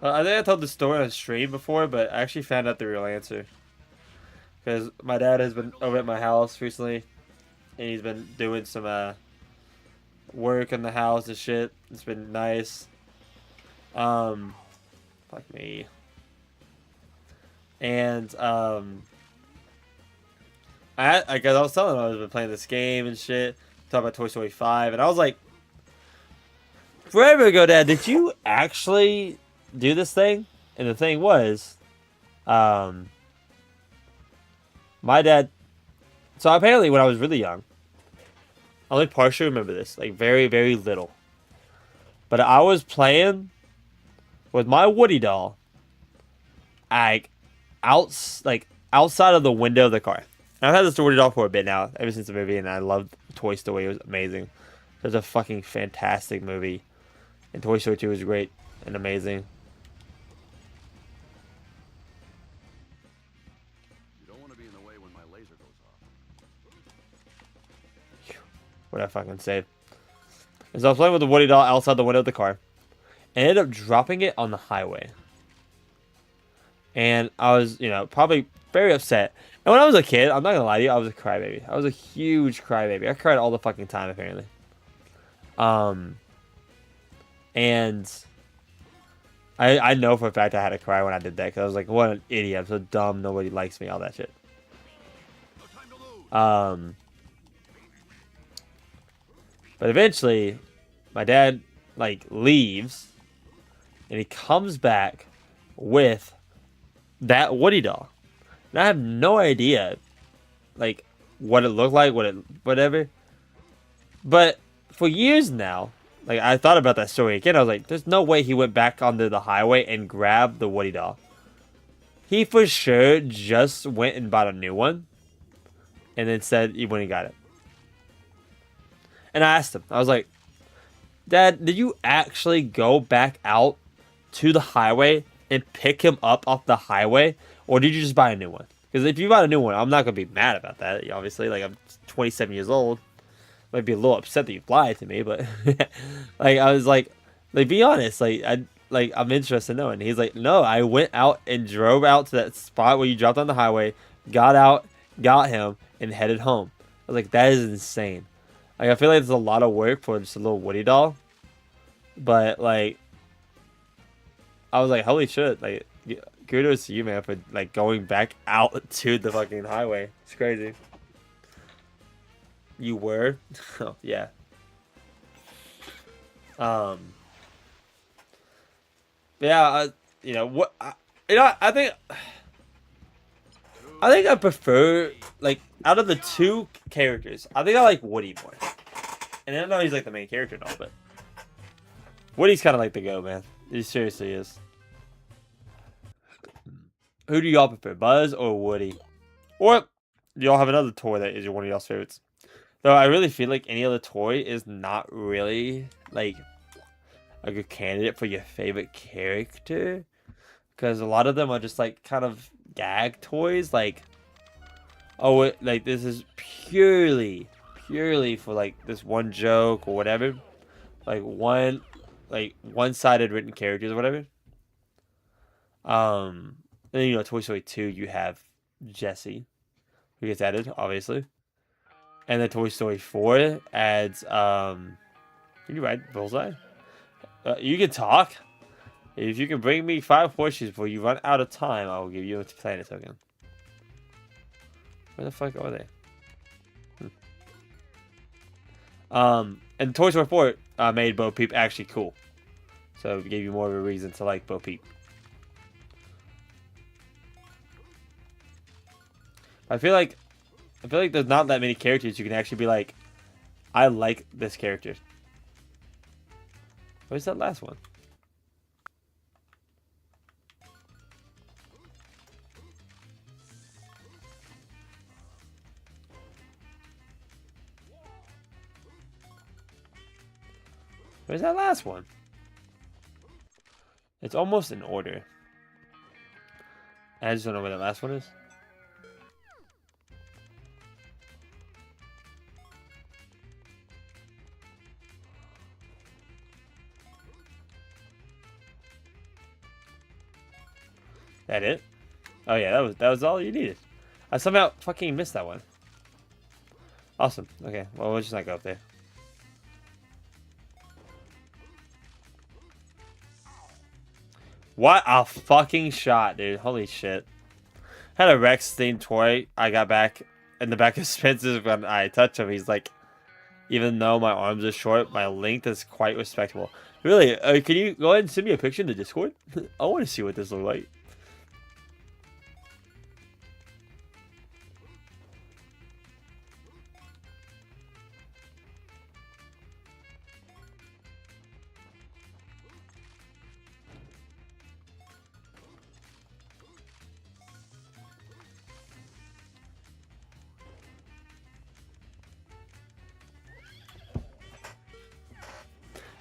I think I told the story on stream before, but I actually found out the real answer. Because my dad has been over at my house recently, and he's been doing some work in the house and shit. It's been nice. Fuck me. And I was telling him I was been playing this game and shit, talking about Toy Story 5, and I was like, forever ago, Dad, did you actually do this thing? And the thing was, my dad. So apparently, when I was really young, I only partially remember this, like very, very little. But I was playing with my Woody doll, outside of the window of the car. And I've had this Woody doll for a bit now, ever since the movie, and I loved Toy Story. It was amazing. It was a fucking fantastic movie, and Toy Story 2 was great and amazing. What I fucking say. And so I was playing with the Woody doll outside the window of the car. And ended up dropping it on the highway. And I was, probably very upset. And when I was a kid, I'm not gonna lie to you, I was a crybaby. I was a huge crybaby. I cried all the fucking time, apparently. And I know for a fact I had to cry when I did that. Because I was like, what an idiot. I'm so dumb. Nobody likes me. All that shit. But eventually, my dad, leaves, and he comes back with that Woody doll. And I have no idea, what it looked like, whatever. But for years now, I thought about that story again. I was like, there's no way he went back onto the highway and grabbed the Woody doll. He for sure just went and bought a new one, and then said he went and got it. And I asked him, I was like, Dad, did you actually go back out to the highway and pick him up off the highway, or did you just buy a new one? Because if you buy a new one, I'm not gonna be mad about that. Obviously, like I'm 27 years old, might be a little upset that you lied to me, but like I was like, be honest, I'm interested in knowing. He's like, no, I went out and drove out to that spot where you dropped on the highway, got out, got him, and headed home. I was like, that is insane. Like I feel like there's a lot of work for just a little Woody doll, but like, I was like, holy shit, like, kudos to you, man, for like going back out to the fucking highway. It's crazy. You were, oh yeah. Yeah, you know what? I think I prefer, like, out of the two characters, I think I like Woody more. And I know he's like the main character and all, but Woody's kind of like the go, man. He seriously is. Who do y'all prefer, Buzz or Woody? Or do y'all have another toy that is one of y'all's favorites? Though I really feel like any other toy is not really like a good candidate for your favorite character, because a lot of them are just like kind of gag toys. Like, oh, like this is purely for like this one joke or whatever, like one-sided written characters or whatever. And then, you know, Toy Story 2, you have Jesse, who gets added, obviously. And then Toy Story 4 adds, can you ride Bullseye? You can talk. If you can bring me 5 horseshoes before you run out of time, I will give you a planet token. Where the fuck are they? And Toy Story 4 made Bo Peep actually cool. So it gave you more of a reason to like Bo Peep. I feel like there's not that many characters you can actually be like, I like this character. Where's that last one? Where's that last one? It's almost in order. I just don't know where that last one is. That it? Oh yeah, that was all you needed. I somehow fucking missed that one. Awesome. Okay, well we'll just not go up there. What a fucking shot, dude. Holy shit. Had a Rex themed toy. I got back in the back of Spencer's when I touched him. He's like, even though my arms are short, my length is quite respectable. Really? Can you go ahead and send me a picture in the Discord? I want to see what this looks like.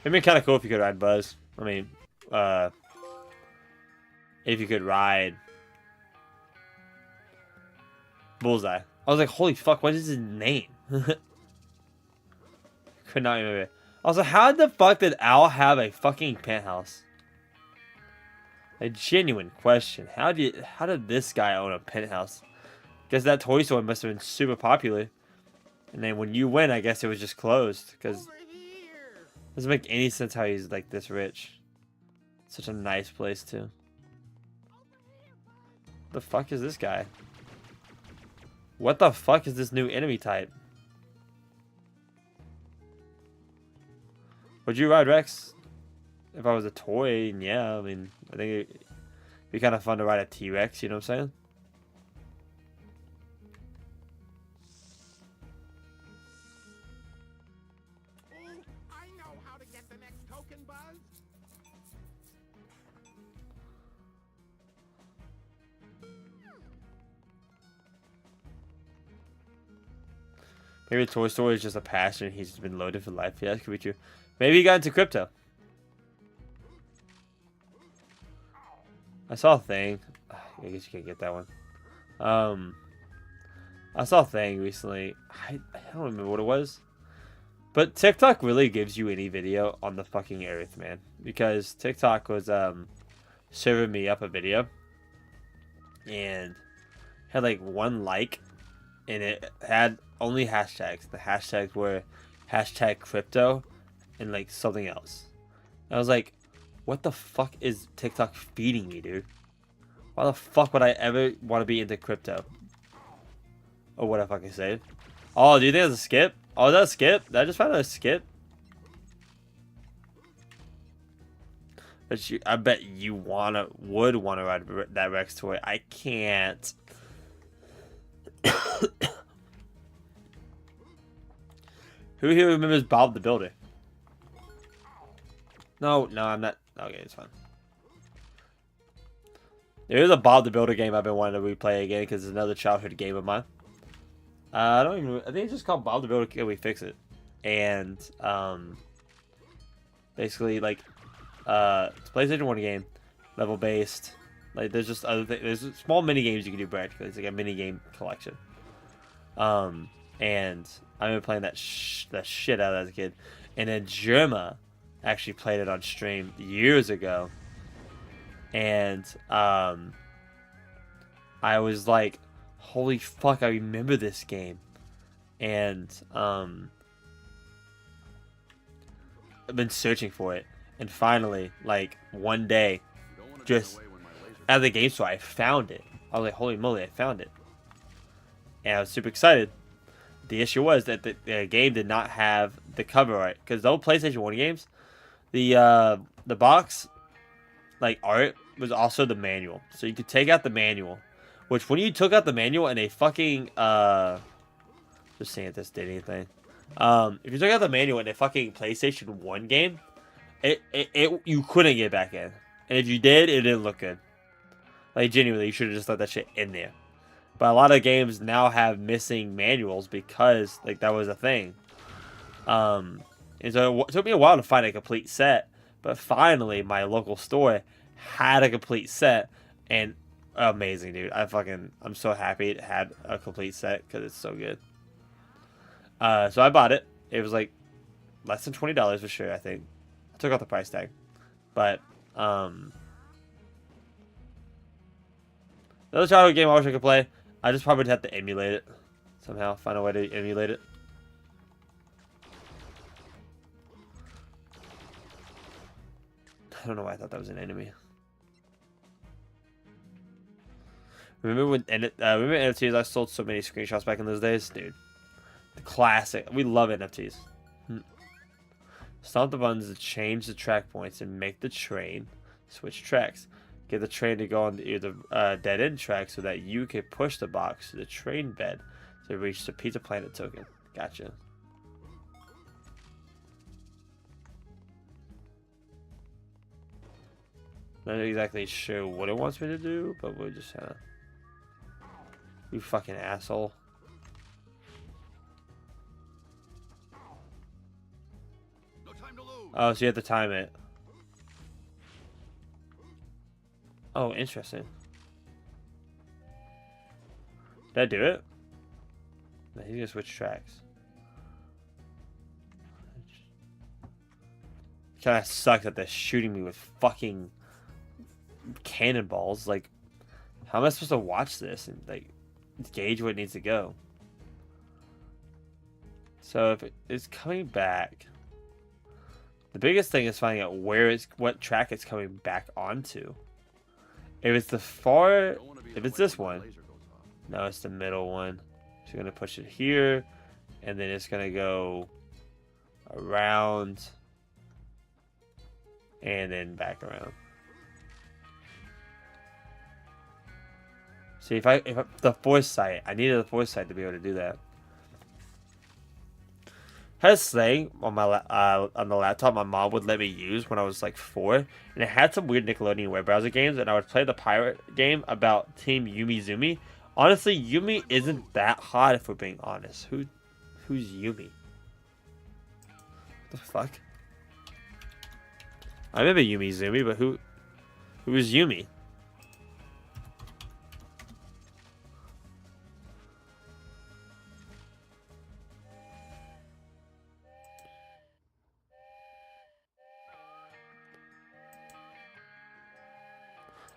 It'd be kind of cool if you could ride Buzz. I mean, if you could ride Bullseye. I was like, holy fuck, what is his name? Could not remember. I was like, how the fuck did Al have a fucking penthouse? A genuine question. How did this guy own a penthouse? Guess that toy store must have been super popular. And then when you went, I guess it was just closed. Because doesn't make any sense how he's like this rich. Such a nice place too. The fuck is this guy? What the fuck is this new enemy type? Would you ride Rex? If I was a toy, yeah, I mean, I think it'd be kind of fun to ride a T-Rex, you know what I'm saying? Maybe Toy Story is just a passion. He's just been loaded for life. Yeah, that could be true. Maybe he got into crypto. I saw a thing. I guess you can't get that one. I saw a thing recently. I don't remember what it was. But TikTok really gives you any video on the fucking earth, man. Because TikTok was serving me up a video. And had like 1 like. And it had only hashtags. The hashtags were hashtag crypto and like something else. And I was like, what the fuck is TikTok feeding me, dude? Why the fuck would I ever want to be into crypto? Or what I fucking say? Oh, do you think that's a skip? Oh, that's a skip? Did I just find out a skip? But I bet you would wanna ride that Rex toy. I can't. Who here remembers Bob the Builder? No, I'm not. Okay, it's fine. There is a Bob the Builder game I've been wanting to replay again because it's another childhood game of mine. I think it's just called Bob the Builder. Can we fix it? And basically like it's a PlayStation 1 game, level based. Like there's just other things. There's small mini games you can do practically. It's like a mini game collection. And I remember playing that shit out as a kid. And then Germa actually played it on stream years ago. And I was like, holy fuck, I remember this game. And I've been searching for it. And finally, like one day, just at the game store, I found it. I was like, holy moly, I found it. And I was super excited. The issue was that the game did not have the cover art. Because the old PlayStation 1 games, the box like art was also the manual. So you could take out the manual. Which when you took out the manual and a fucking just seeing if this did anything. If you took out the manual in a fucking PlayStation 1 game, you couldn't get back in. And if you did, it didn't look good. Like genuinely, you should have just let that shit in there. But a lot of games now have missing manuals because like that was a thing. And so it took me a while to find a complete set, but finally my local store had a complete set, and amazing, dude. I'm so happy it had a complete set because it's so good. So I bought it. It was like less than $20 for sure, I think. I took out the price tag. But another childhood game I wish I could play. I just probably would have to emulate it somehow. Find a way to emulate it. I don't know why I thought that was an enemy. Remember NFTs? I sold so many screenshots back in those days, dude. The classic. We love NFTs. Stomp the buttons to change the track points and make the train switch tracks. Get the train to go on the dead end track so that you can push the box to the train bed to reach the Pizza Planet token. Gotcha. Not exactly sure what it wants me to do, but we'll just you fucking asshole. No time to lose. Oh, so you have to time it. Oh, interesting. Did I do it? No, he's gonna switch tracks. Kinda sucks that they're shooting me with fucking cannonballs. Like, how am I supposed to watch this and like gauge where it needs to go? So if it's coming back, the biggest thing is finding out what track it's coming back onto. If it's if it's this one, no, it's the middle one. So you're gonna push it here, and then it's gonna go around, and then back around. See, if the foresight, I needed the foresight to be able to do that. I had this thing on on the laptop my mom would let me use when I was like 4, and it had some weird Nickelodeon web browser games, and I would play the pirate game about Team Yumi Zumi. Honestly, Yumi isn't that hot if we're being honest. Who Who's Yumi? What the fuck? I remember Yumi Zumi, but who is Yumi?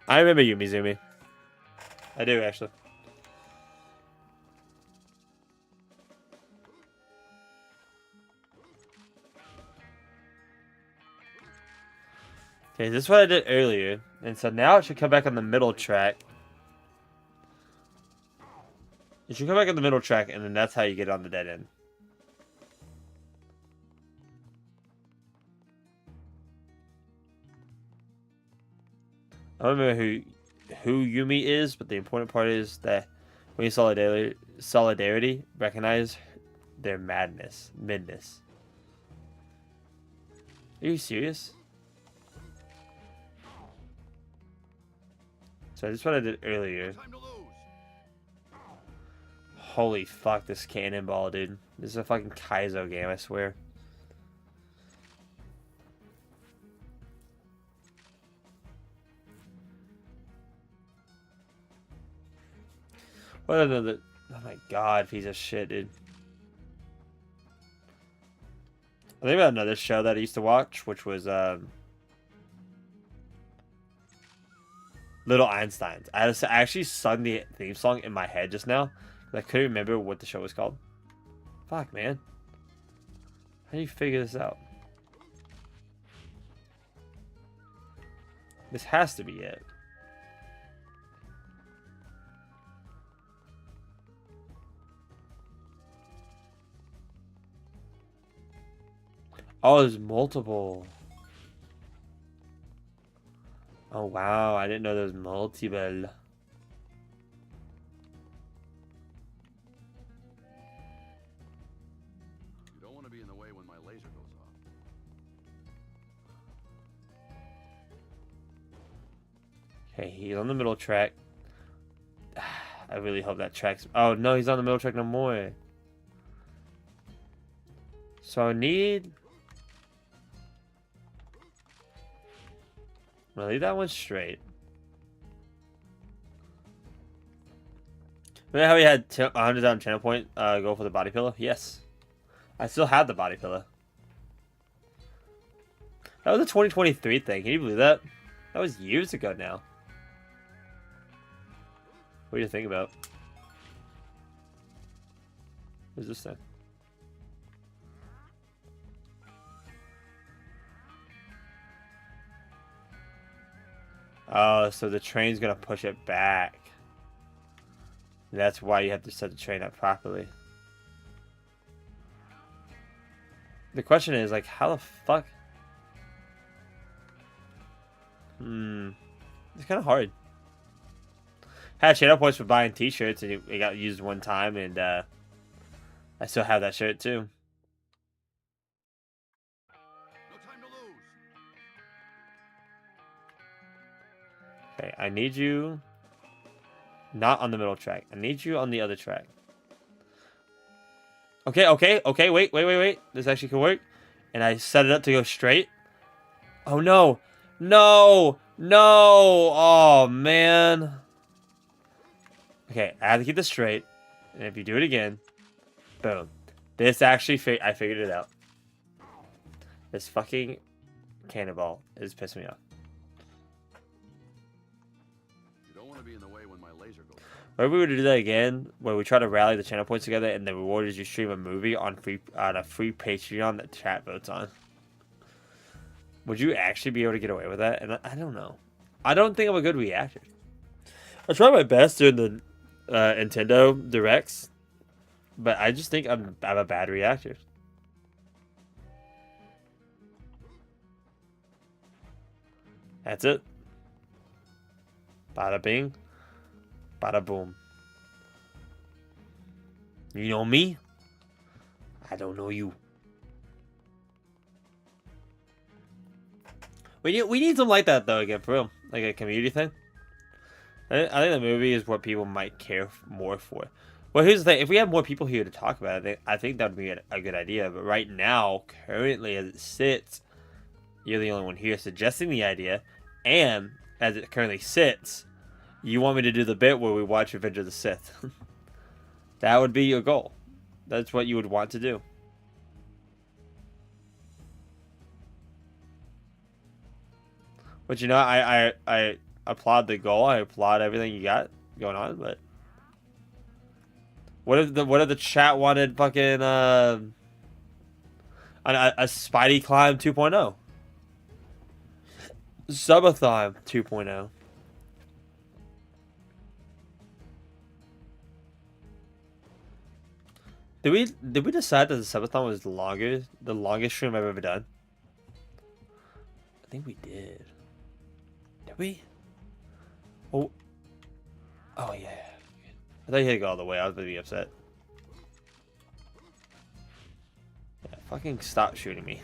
I remember Yumi Zumi. I do, actually. Okay, this is what I did earlier. And so now it should come back on the middle track. It should come back on the middle track, and then that's how you get on the dead end. I don't remember who Yumi is, but the important part is that when you solidarity, recognize their midness. Are you serious? So this is what I did earlier. Holy fuck, this cannonball, dude. This is a fucking Kaizo game, I swear. What another... Oh my god, piece of shit, dude. I think about another show that I used to watch, which was, Little Einsteins. I actually sung the theme song in my head just now. I couldn't remember what the show was called. Fuck, man. How do you figure this out? This has to be it. Oh, there's multiple. Oh, wow. I didn't know there was multiple. You don't want to be in the way when my laser goes off. Okay, he's on the middle track. I really hope that track's... Oh, no, he's on the middle track no more. So I need... I'm gonna leave that one straight. Remember how we had 100,000 channel point go for the body pillow? Yes. I still have the body pillow. That was a 2023 thing. Can you believe that? That was years ago now. What do you think about? What's this thing? Oh, so the train's gonna push it back. That's why you have to set the train up properly. The question is, like, how the fuck? It's kind of hard. Had channel points for buying t-shirts, and it got used one time, and I still have that shirt too. No time to lose. Okay, I need you not on the middle track. I need you on the other track. Okay, wait. This actually could work. And I set it up to go straight. Oh, no. No! Oh, man. Okay, I have to keep this straight. And if you do it again, boom. This actually, I figured it out. This fucking cannonball is pissing me off. Be in the way when my laser goes. What if we were to do that again, where we try to rally the channel points together, and the reward is you stream a movie on a free Patreon that chat votes on? Would you actually be able to get away with that? And I don't know. I don't think I'm a good reactor. I try my best during the Nintendo Directs, but I just think I'm a bad reactor. That's it. Bada bing, bada boom. You know me? I don't know you. We need something like that though again, for real, like a community thing. I think the movie is what people might care more for. Well, here's the thing. If we have more people here to talk about it, I think that would be a good idea. But right now, currently as it sits, you're the only one here suggesting the idea. And as it currently sits, you want me to do the bit where we watch Revenge of the Sith. That would be your goal. That's what you would want to do. But you know, I applaud the goal. I applaud everything you got going on. But what if the chat wanted fucking a Spidey climb 2.0, Subathon 2.0? Did we decide that the Subathon was the longest stream I've ever done? I think we did. Did we? Oh yeah. I thought you had to go all the way. I was gonna be upset. Yeah, fucking stop shooting me.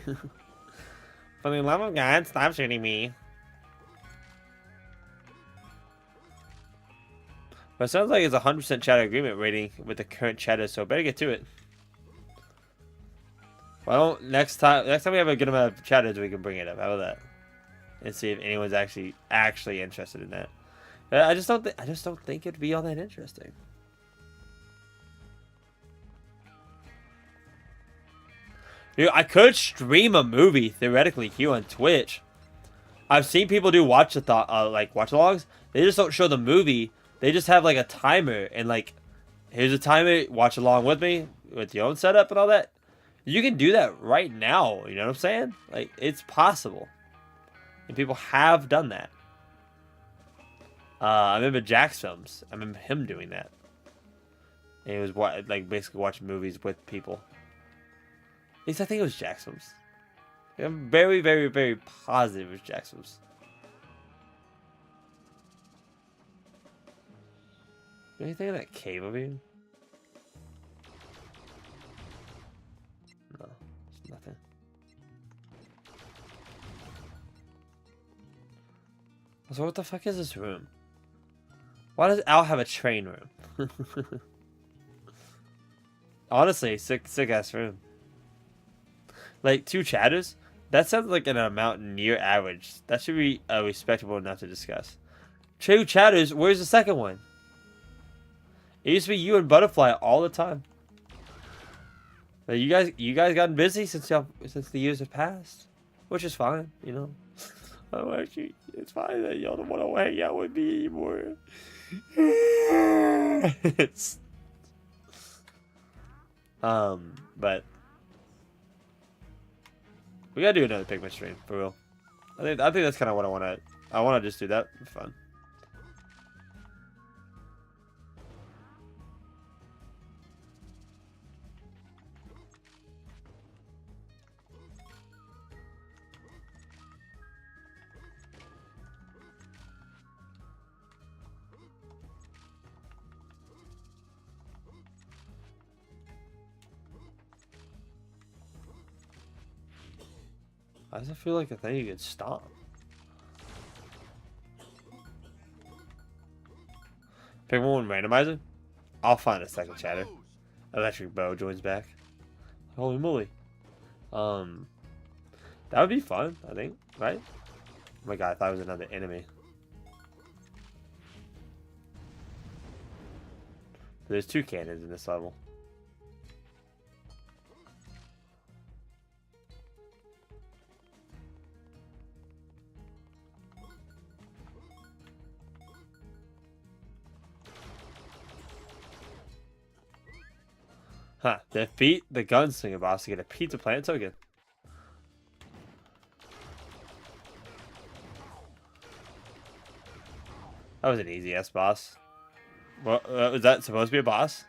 For the love of God, stop shooting me. But it sounds like it's 100% chat agreement rating with the current chatter, so better get to it. Well, next time we have a good amount of chatters, we can bring it up. How about that? And see if anyone's actually interested in that. I just don't think it'd be all that interesting. Dude, I could stream a movie theoretically here on Twitch. I've seen people do watch-alongs. They just don't show the movie. They just have like a timer and like, here's a timer. Watch along with me with your own setup and all that. You can do that right now. You know what I'm saying? Like, it's possible, and people have done that. I remember Jack's films. I remember him doing that. And it was like basically watching movies with people. At least I think it was Jack's films. I'm very, very, very positive it was Jack's films. Anything in that cave over here? No, there's nothing. So what the fuck is this room? Why does Al have a train room? Honestly, sick ass room. Like 2 chatters? That sounds like an amount near average. That should be respectable enough to discuss. 2 chatters? Where's the second one? It used to be you and Butterfly all the time. But you guys gotten busy since the years have passed, which is fine, you know. Oh, actually, it's fine that y'all don't want to hang out with me anymore. But we gotta do another Pikmin stream for real. I think that's kind of what I want to. I want to just do that for fun. Why does it feel like a thing you could stop? Pikmin 1 randomizer? I'll find a second chatter. Electric Bow joins back. Holy moly. That would be fun, I think, right? Oh my god, I thought it was another enemy. There's 2 cannons in this level. Huh. Defeat the gunslinger boss to get a Pizza Planet token. That was an easy ass boss. Well, was that supposed to be a boss?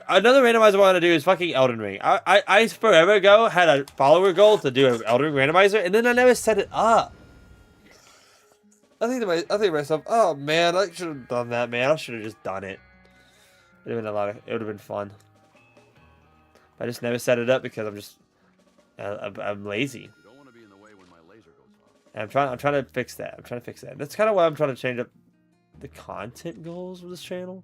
Another randomizer I want to do is fucking Elden Ring. I forever ago had a follower goal to do an Elden Ring randomizer, and then I never set it up. I think to myself, oh man, I should have done that, man. I should have just done it. It would have been fun. I just never set it up because I'm just I'm lazy. You don't want to be in the way when my laser goes off. And I'm trying to fix that. That's kind of why I'm trying to change up the content goals of this channel.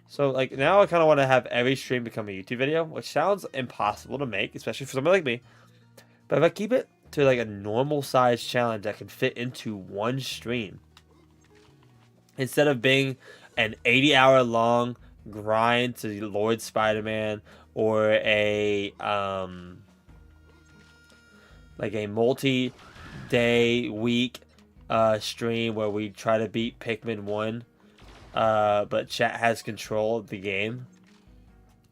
So like now I kind of want to have every stream become a YouTube video, which sounds impossible to make, especially for someone like me. But if I keep it to like a normal size challenge that can fit into one stream, instead of being an 80-hour long grind to Lord Spider-Man or a like a multi-day week stream where we try to beat Pikmin 1, but chat has control of the game.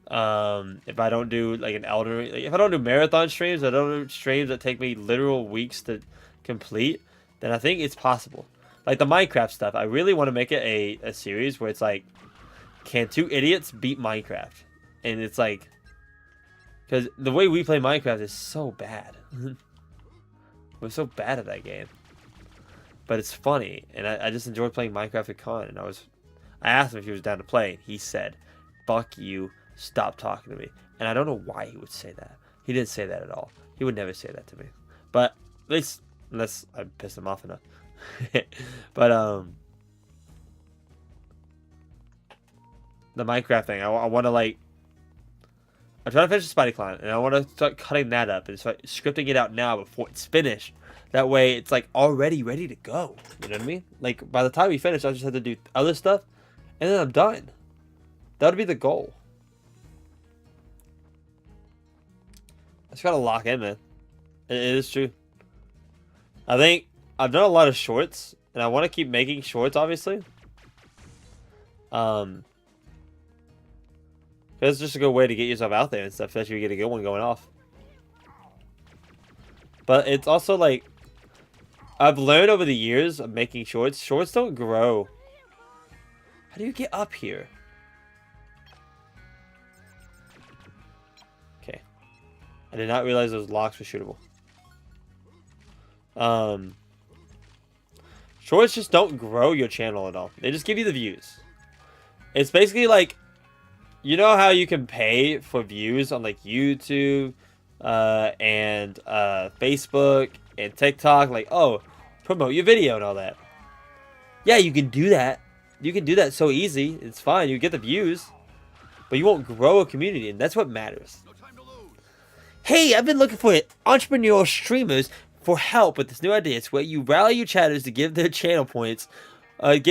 If I don't do like an Elden Ring, like if I don't do marathon streams, I don't do streams that take me literal weeks to complete, then I think it's possible. Like the Minecraft stuff, I really want to make it a series where it's like, can two idiots beat Minecraft? And it's like, because the way we play Minecraft is so bad. We're so bad at that game. But it's funny, and I just enjoy playing Minecraft with Con, and I asked him if he was down to play, and he said, fuck you, stop talking to me. And I don't know why he would say that. He didn't say that at all. He would never say that to me. But at least, unless I piss him off enough. But the Minecraft thing, I want to like, I'm trying to finish the Spidey Clan, and I want to start cutting that up and start scripting it out now before it's finished. That way, it's like already ready to go. You know what I mean? Like by the time we finish, I just have to do other stuff, and then I'm done. That would be the goal. I just gotta lock in, man. It is true. I think I've done a lot of shorts, and I want to keep making shorts, obviously. It's just a good way to get yourself out there and stuff, especially if you get a good one going off. But it's also like, I've learned over the years of making shorts, shorts don't grow. How do you get up here? Okay. I did not realize those locks were shootable. Shorts just don't grow your channel at all. They just give you the views. It's basically like, you know how you can pay for views on like YouTube and Facebook and TikTok? Like, oh, promote your video and all that. Yeah, you can do that. You can do that so easy. It's fine. You get the views. But you won't grow a community, and that's what matters. No time to lose. Hey, I've been looking for entrepreneurial streamers for help with this new idea. It's where you rally your chatters to give their channel points, or reach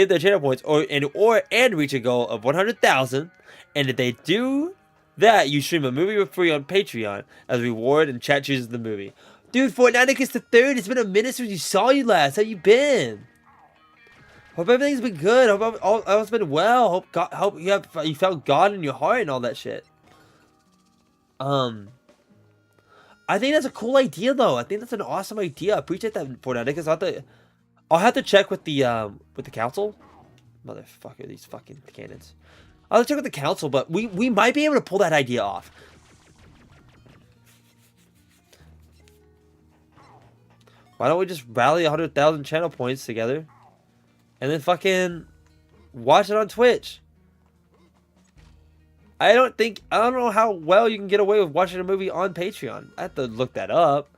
a goal of 100,000. And if they do that, you stream a movie for free on Patreon as a reward, and chat chooses the movie. Dude, Fortnite the third. It's been a minute since you saw you last. How you been? Hope everything's been good. Hope all's been well. Hope you found God in your heart and all that shit. I think that's a cool idea though. I think that's an awesome idea. I appreciate that, Fortnite, because I'll have to check with the council. Motherfucker, these fucking cannons. I'll have to check with the council, but we might be able to pull that idea off. Why don't we just rally 100,000 channel points together and then fucking watch it on Twitch? I don't know how well you can get away with watching a movie on Patreon. I have to look that up.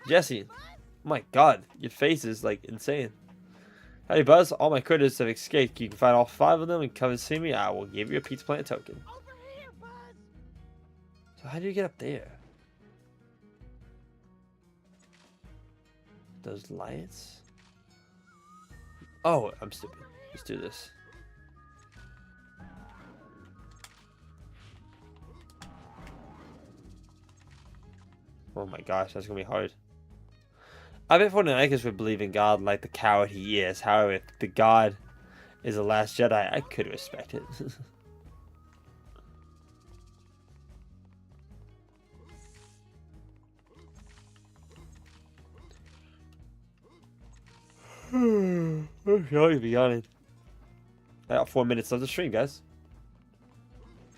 Jesse, oh my god, your face is like insane. Howdy, Buzz. All my critters have escaped. You can find all 5 of them and come and see me. I will give you a Pizza Planet token. Over here, Buzz. So how do you get up there? Those lights? Oh, I'm stupid. Let's do this. Oh my gosh, that's gonna be hard. I bet Fortnite would believe in God like the coward he is. However, if the God is the last Jedi, I could respect it. I'll be yawning. I got 4 minutes of the stream, guys.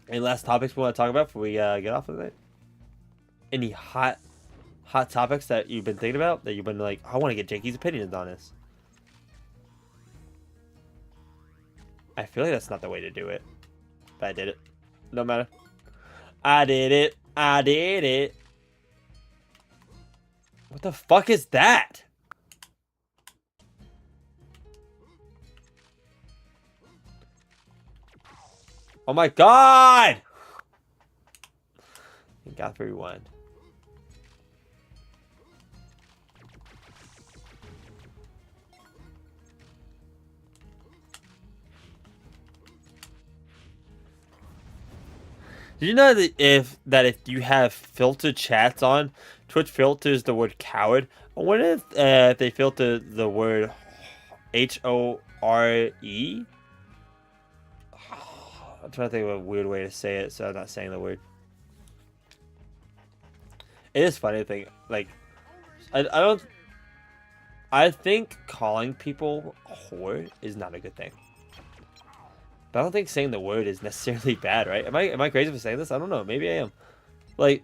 Any last topics we want to talk about before we get off of it? Any hot topics that you've been thinking about that you've been like, I want to get Jakey's opinions on this? I feel like that's not the way to do it, but I did it. No matter. I did it. I did it. What the fuck is that? Oh my god! Got 31. Did you know that if you have filtered chats on, Twitch filters the word coward? I wonder if they filter the word HORE. I'm trying to think of a weird way to say it, so I'm not saying the word. It is funny to think, like, I think calling people whore is not a good thing. But I don't think saying the word is necessarily bad, right? Am I crazy for saying this? I don't know. Maybe I am. Like,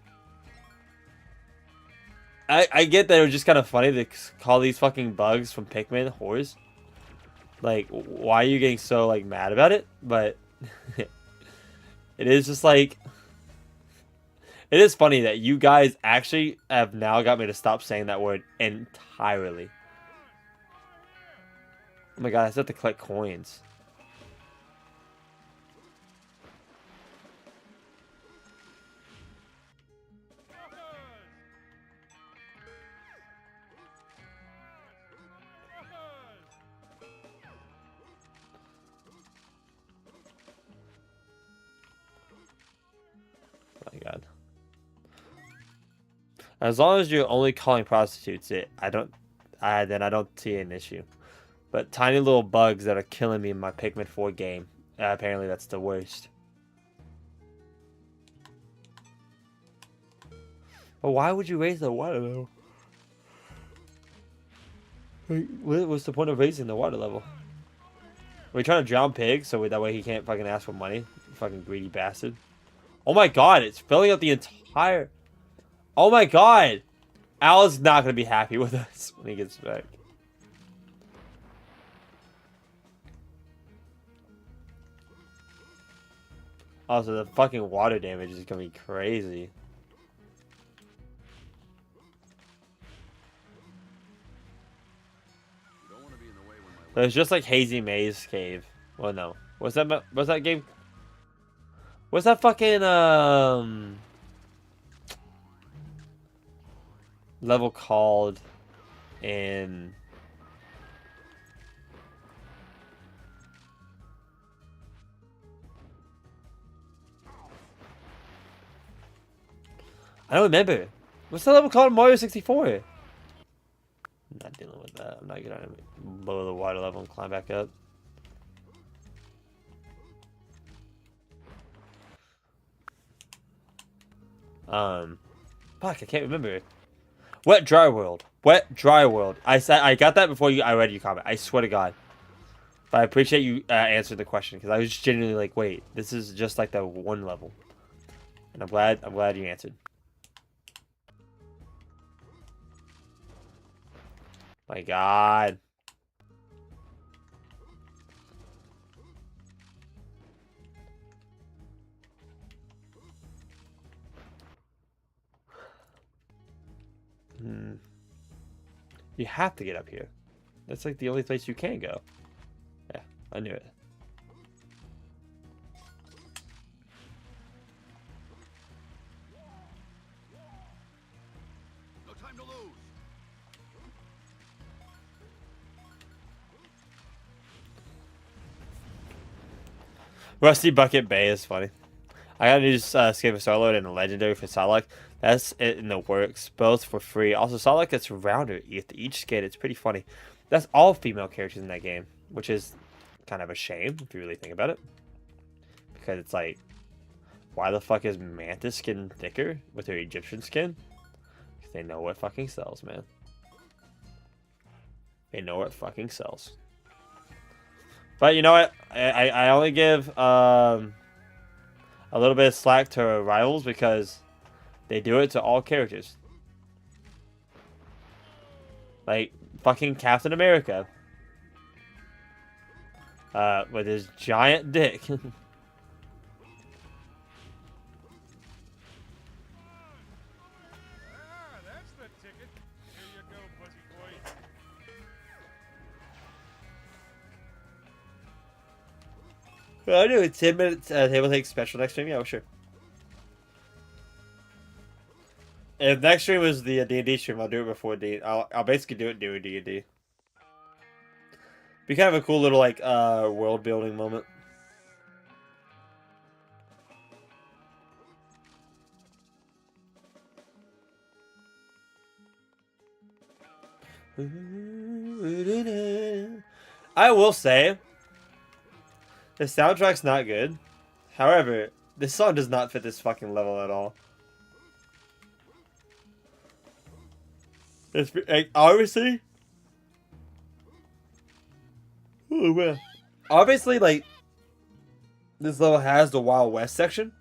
I get that it was just kind of funny to call these fucking bugs from Pikmin whores. Like, why are you getting so, like, mad about it? But it is just like, it is funny that you guys actually have now got me to stop saying that word entirely. Oh my god, I still have to collect coins. Oh my god. As long as you're only calling prostitutes then I don't see an issue. But tiny little bugs that are killing me in my Pikmin 4 game, apparently that's the worst. But why would you raise the water level? What's the point of raising the water level? Are we trying to drown pigs so that way he can't fucking ask for money? You fucking greedy bastard. Oh my god, it's filling up the entire... Oh my god! Al's not going to be happy with us when he gets back. Also, the fucking water damage is going to be crazy. So it's just like Hazy Maze Cave. Well, no. What's that game? What's that fucking, level called in... I don't remember. What's the level called in Mario 64? I'm not dealing with that. I'm not gonna blow the water level and climb back up. Fuck, I can't remember. Wet Dry World. Wet Dry World. I got that before I read your comment. I swear to God. But I appreciate you answering the question because I was just genuinely like, wait, this is just like the one level. And I'm glad you answered. My God. You have to get up here. That's like the only place you can go. Yeah, I knew it. No time to lose. Rusty Bucket Bay is funny. I got a new skin for Starlord and a legendary for Solok. That's it in the works, both for free. Also, Solok gets rounder with each skin. It's pretty funny. That's all female characters in that game, which is kind of a shame if you really think about it. Because it's like, why the fuck is Mantis skin thicker with her Egyptian skin? Because they know what fucking sells, man. They know what fucking sells. But you know what? I only give a little bit of slack to rivals because they do it to all characters. Like fucking Captain America. With his giant dick. That's the ticket. Here you go, pussy boy. I'll do a 10-minute table take special next stream. Yeah, well, sure. If next stream is the D&D stream, I'll do it before D. I'll basically do it during D&D. Be kind of a cool little like world building moment. I will say, the soundtrack's not good. However, this song does not fit this fucking level at all. It's like, obviously. Oh man. Obviously, like this level has the Wild West section.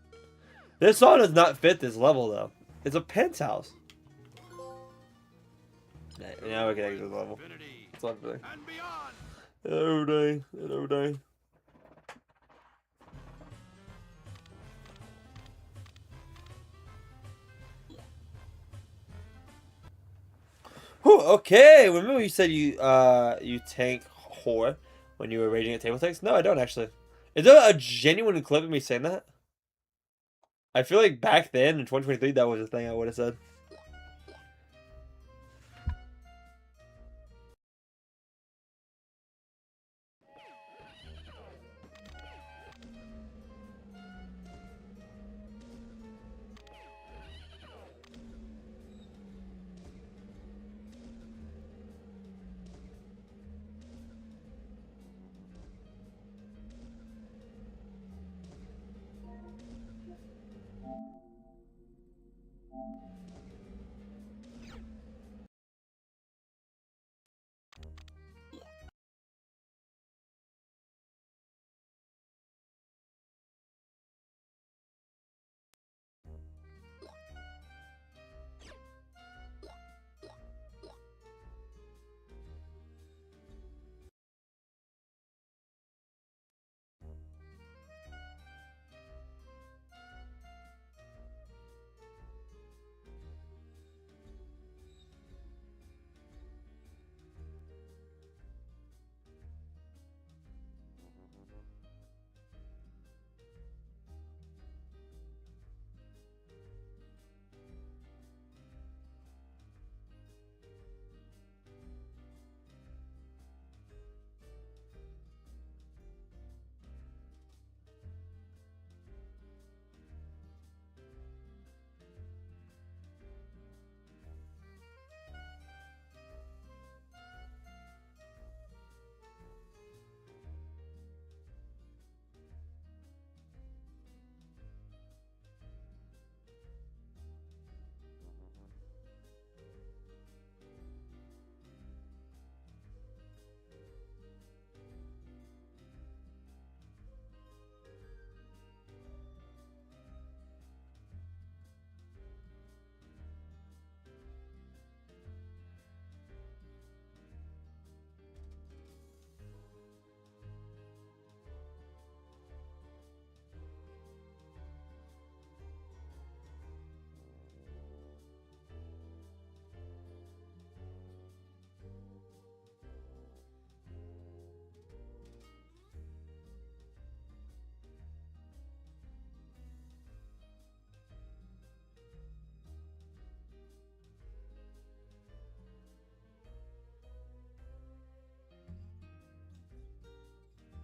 This song does not fit this level though. It's a penthouse. Now we can exit the level. Infinity It's not there. and beyond. Every day, and every day. Whew, okay, remember you said you tank whore when you were raging at table stakes? No, I don't actually. Is there a genuine clip of me saying that? I feel like back then in 2023 that was a thing I would have said.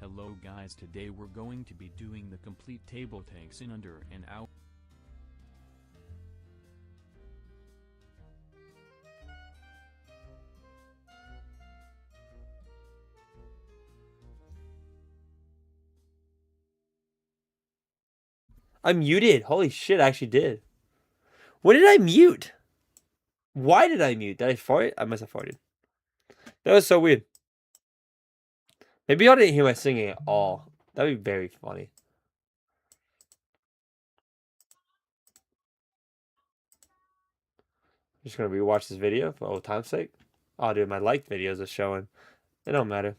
Hello guys, today we're going to be doing the complete table takes in under an hour. I muted. Holy shit, I actually did. When did I mute? Why did I mute? Did I fart? I must have farted. That was so weird. Maybe y'all didn't hear my singing at all. That'd be very funny. Just gonna rewatch this video for old time's sake. Oh, dude, my liked videos are showing. It don't matter.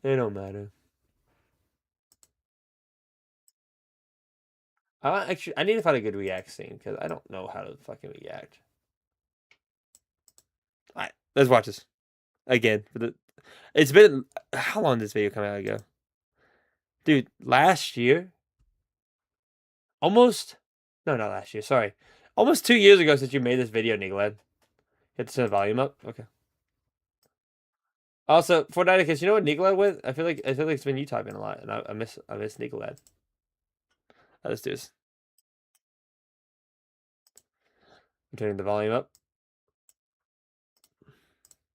It don't matter. I need to find a good react scene because I don't know how to fucking react. All right, let's watch this again. It's been how long did this video come out ago? Dude, last year? Almost? No, not last year. Sorry. Almost 2 years ago since you made this video, Nicolad. Hit the volume up? Okay. Also, for Nighticus, you know what Nicolad with? I feel like it's been you typing a lot, and I miss Nicolad. Let's do this. I'm turning the volume up.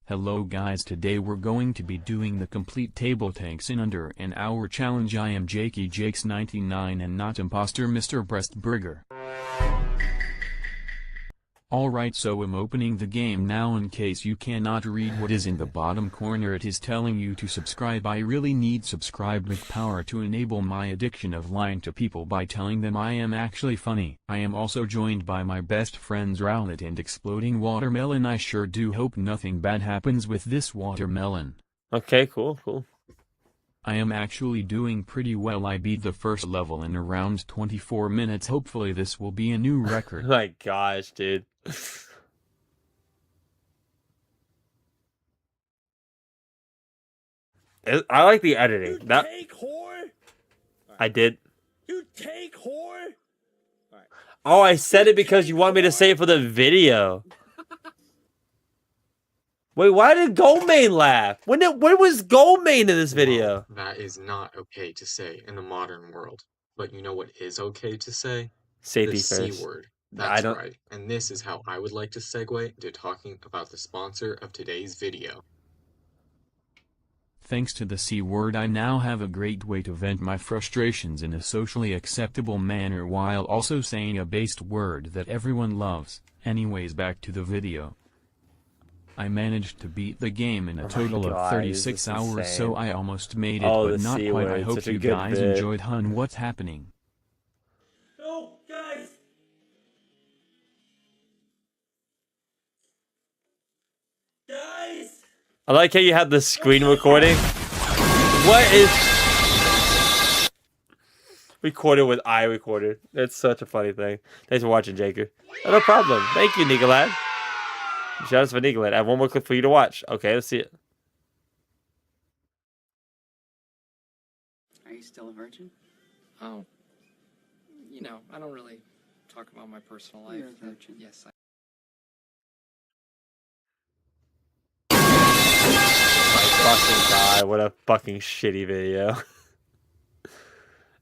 Hello guys, today we're going to be doing the complete table tanks in under an hour challenge. I am jakeyjakes 99 and not imposter Mr. Breastburger. Alright, so I'm opening the game now. In case you cannot read what is in the bottom corner, it is telling you to subscribe. I really need subscribe with power to enable my addiction of lying to people by telling them I am actually funny. I am also joined by my best friends Rowlet and Exploding Watermelon. I sure do hope nothing bad happens with this watermelon. Okay, cool. I am actually doing pretty well. I beat the first level in around 24 minutes. Hopefully this will be a new record. My gosh, dude. I like the editing. You That take whore? I did. You take whore? Oh, I said it because you want me to say it for the video. Wait, why did Goldmain laugh? When was Goldmain in this video? That is not okay to say in the modern world. But you know what is okay to say? Safety The C first. word. I That's don't- right. And this is how I would like to segue into talking about the sponsor of today's video. Thanks to the C word, I now have a great way to vent my frustrations in a socially acceptable manner while also saying a based word that everyone loves. Anyways, back to the video. I managed to beat the game in a total of 36 hours, so I almost made it, Oh, but the not C quite. word, I hope such a you good guys bit. enjoyed. Hun, what's happening? Oh, guys! Guys! I like how you have the screen recording. What is recorded with I recorded? It's such a funny thing. Thanks for watching, Jaker. Oh, no problem. Thank you, Nicolad. Shout out for Nicolad. I have one more clip for you to watch. Okay, let's see it. Are you still a virgin? Oh, you know, I don't really talk about my personal life. You're a virgin. Yes, My fucking god, what a fucking shitty video.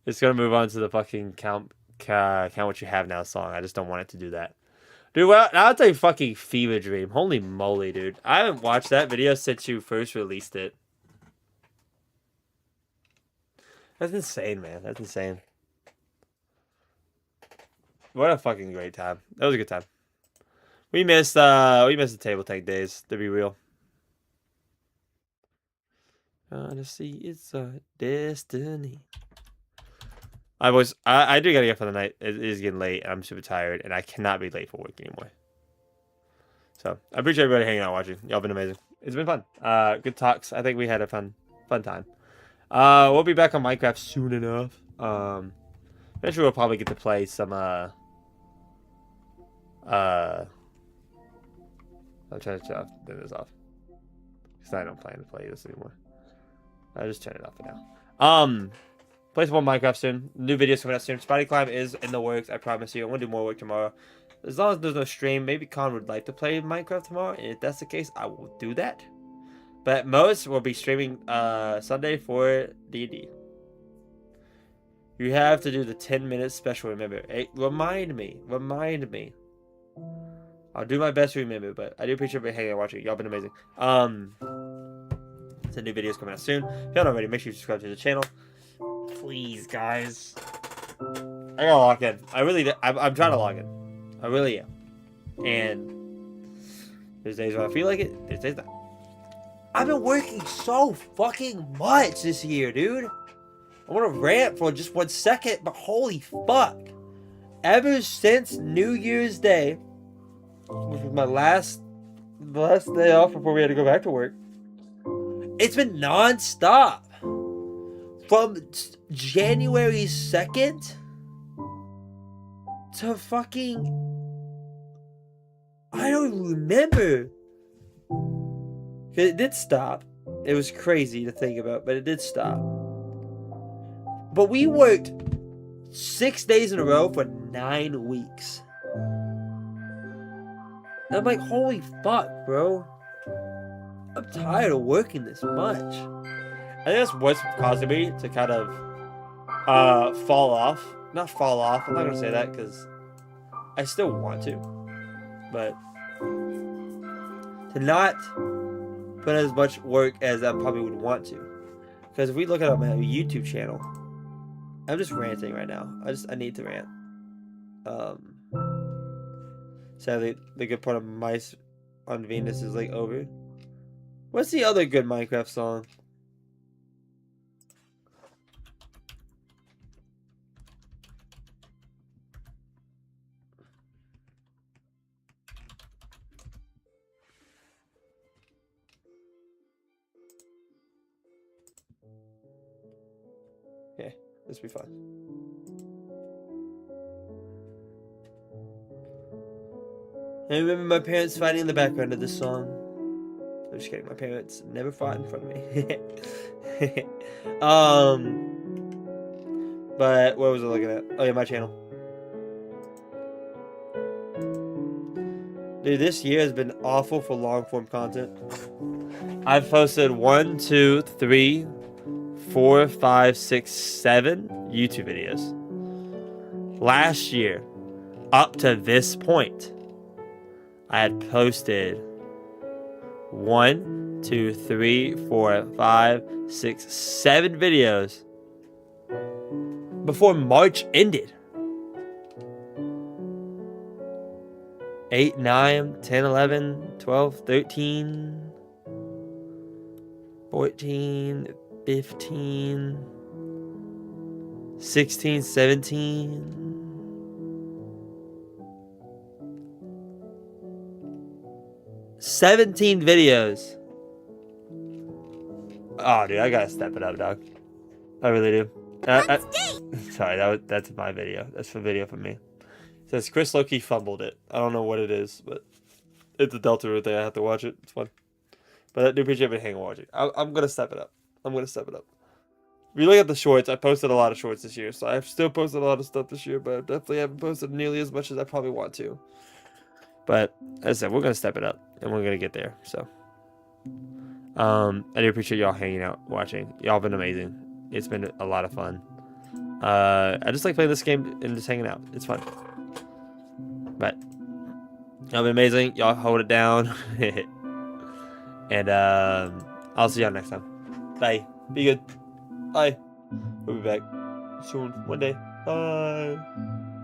It's gonna move on to the fucking count what you have now song. I just don't want it to do that. Dude, well, that's a fucking fever dream. Holy moly, dude. I haven't watched that video since you first released it. That's insane, man. That's insane. What a fucking great time. That was a good time. We missed the table tank days, to be real. Honestly, it's a destiny. I do gotta get for the night. It is getting late. I'm super tired, and I cannot be late for work anymore. So I appreciate everybody hanging out watching. Y'all been amazing. It's been fun. Good talks. I think we had a fun time. We'll be back on Minecraft soon enough. Eventually we'll probably get to play some I'm trying to turn this off. Because I don't plan to play this anymore. I'll just turn it off for now. Play some more Minecraft soon. New videos coming out soon. Spotty Climb is in the works, I promise you. I'm gonna do more work tomorrow. As long as there's no stream, maybe Con would like to play Minecraft tomorrow. And if that's the case, I will do that. But at most, we'll be streaming Sunday for D&D. You have to do the 10-minute special, remember. Hey, remind me. I'll do my best to remember, but I do appreciate everybody hanging out watching. Y'all been amazing. Some new videos coming out soon. If y'all not already, make sure you subscribe to the channel. Please, guys. I gotta log in. I'm trying to log in. I really am. And there's days when I feel like it. There's days not. I've been working so fucking much this year, dude. I want to rant for just 1 second, but holy fuck. Ever since New Year's Day, which was my last day off before we had to go back to work, it's been non-stop. From January 2nd to fucking... I don't even remember. It did stop. It was crazy to think about, but it did stop. But we worked 6 days in a row for 9 weeks. And I'm like, holy fuck, bro. I'm tired of working this much. I think that's what's causing me to kind of fall off. Not fall off. I'm not gonna say that because I still want to, but to not put as much work as I probably would want to. Because if we look at my YouTube channel, I'm just ranting right now. I need to rant. Sadly, the good part of Mice on Venus is like over. What's the other good Minecraft song? Yeah, this will be fun. I remember my parents fighting in the background of this song. I'm just kidding. My parents never fought in front of me. But what was I looking at? Oh yeah, my channel. Dude, this year has been awful for long form content. I've posted 1, 2, 3, 4, 5, 6, 7 YouTube videos. Last year, up to this point, I had posted 1, 2, 3, 4, 5, 6, 7 videos before March ended. 8, 9, 10, 11, 12, 13, 14, 15, 16, 17. 17 videos. Oh, dude, I gotta step it up, dog. I really do. Sorry, that's my video. That's a video for me. It says Chris Loki fumbled it. I don't know what it is, but it's a Delta route thing. I have to watch it. It's fun. But I do appreciate everybody hanging and watching. I'm gonna step it up. I'm gonna step it up. If you look at the shorts, I posted a lot of shorts this year, so I've still posted a lot of stuff this year, but I definitely haven't posted nearly as much as I probably want to. But as I said, we're gonna step it up, and we're gonna get there. So, I do appreciate y'all hanging out, watching. Y'all been amazing. It's been a lot of fun. I just like playing this game and just hanging out. It's fun. But y'all been amazing. Y'all hold it down. And I'll see y'all next time. Bye. Be good. Bye. We'll be back soon. One day. Bye.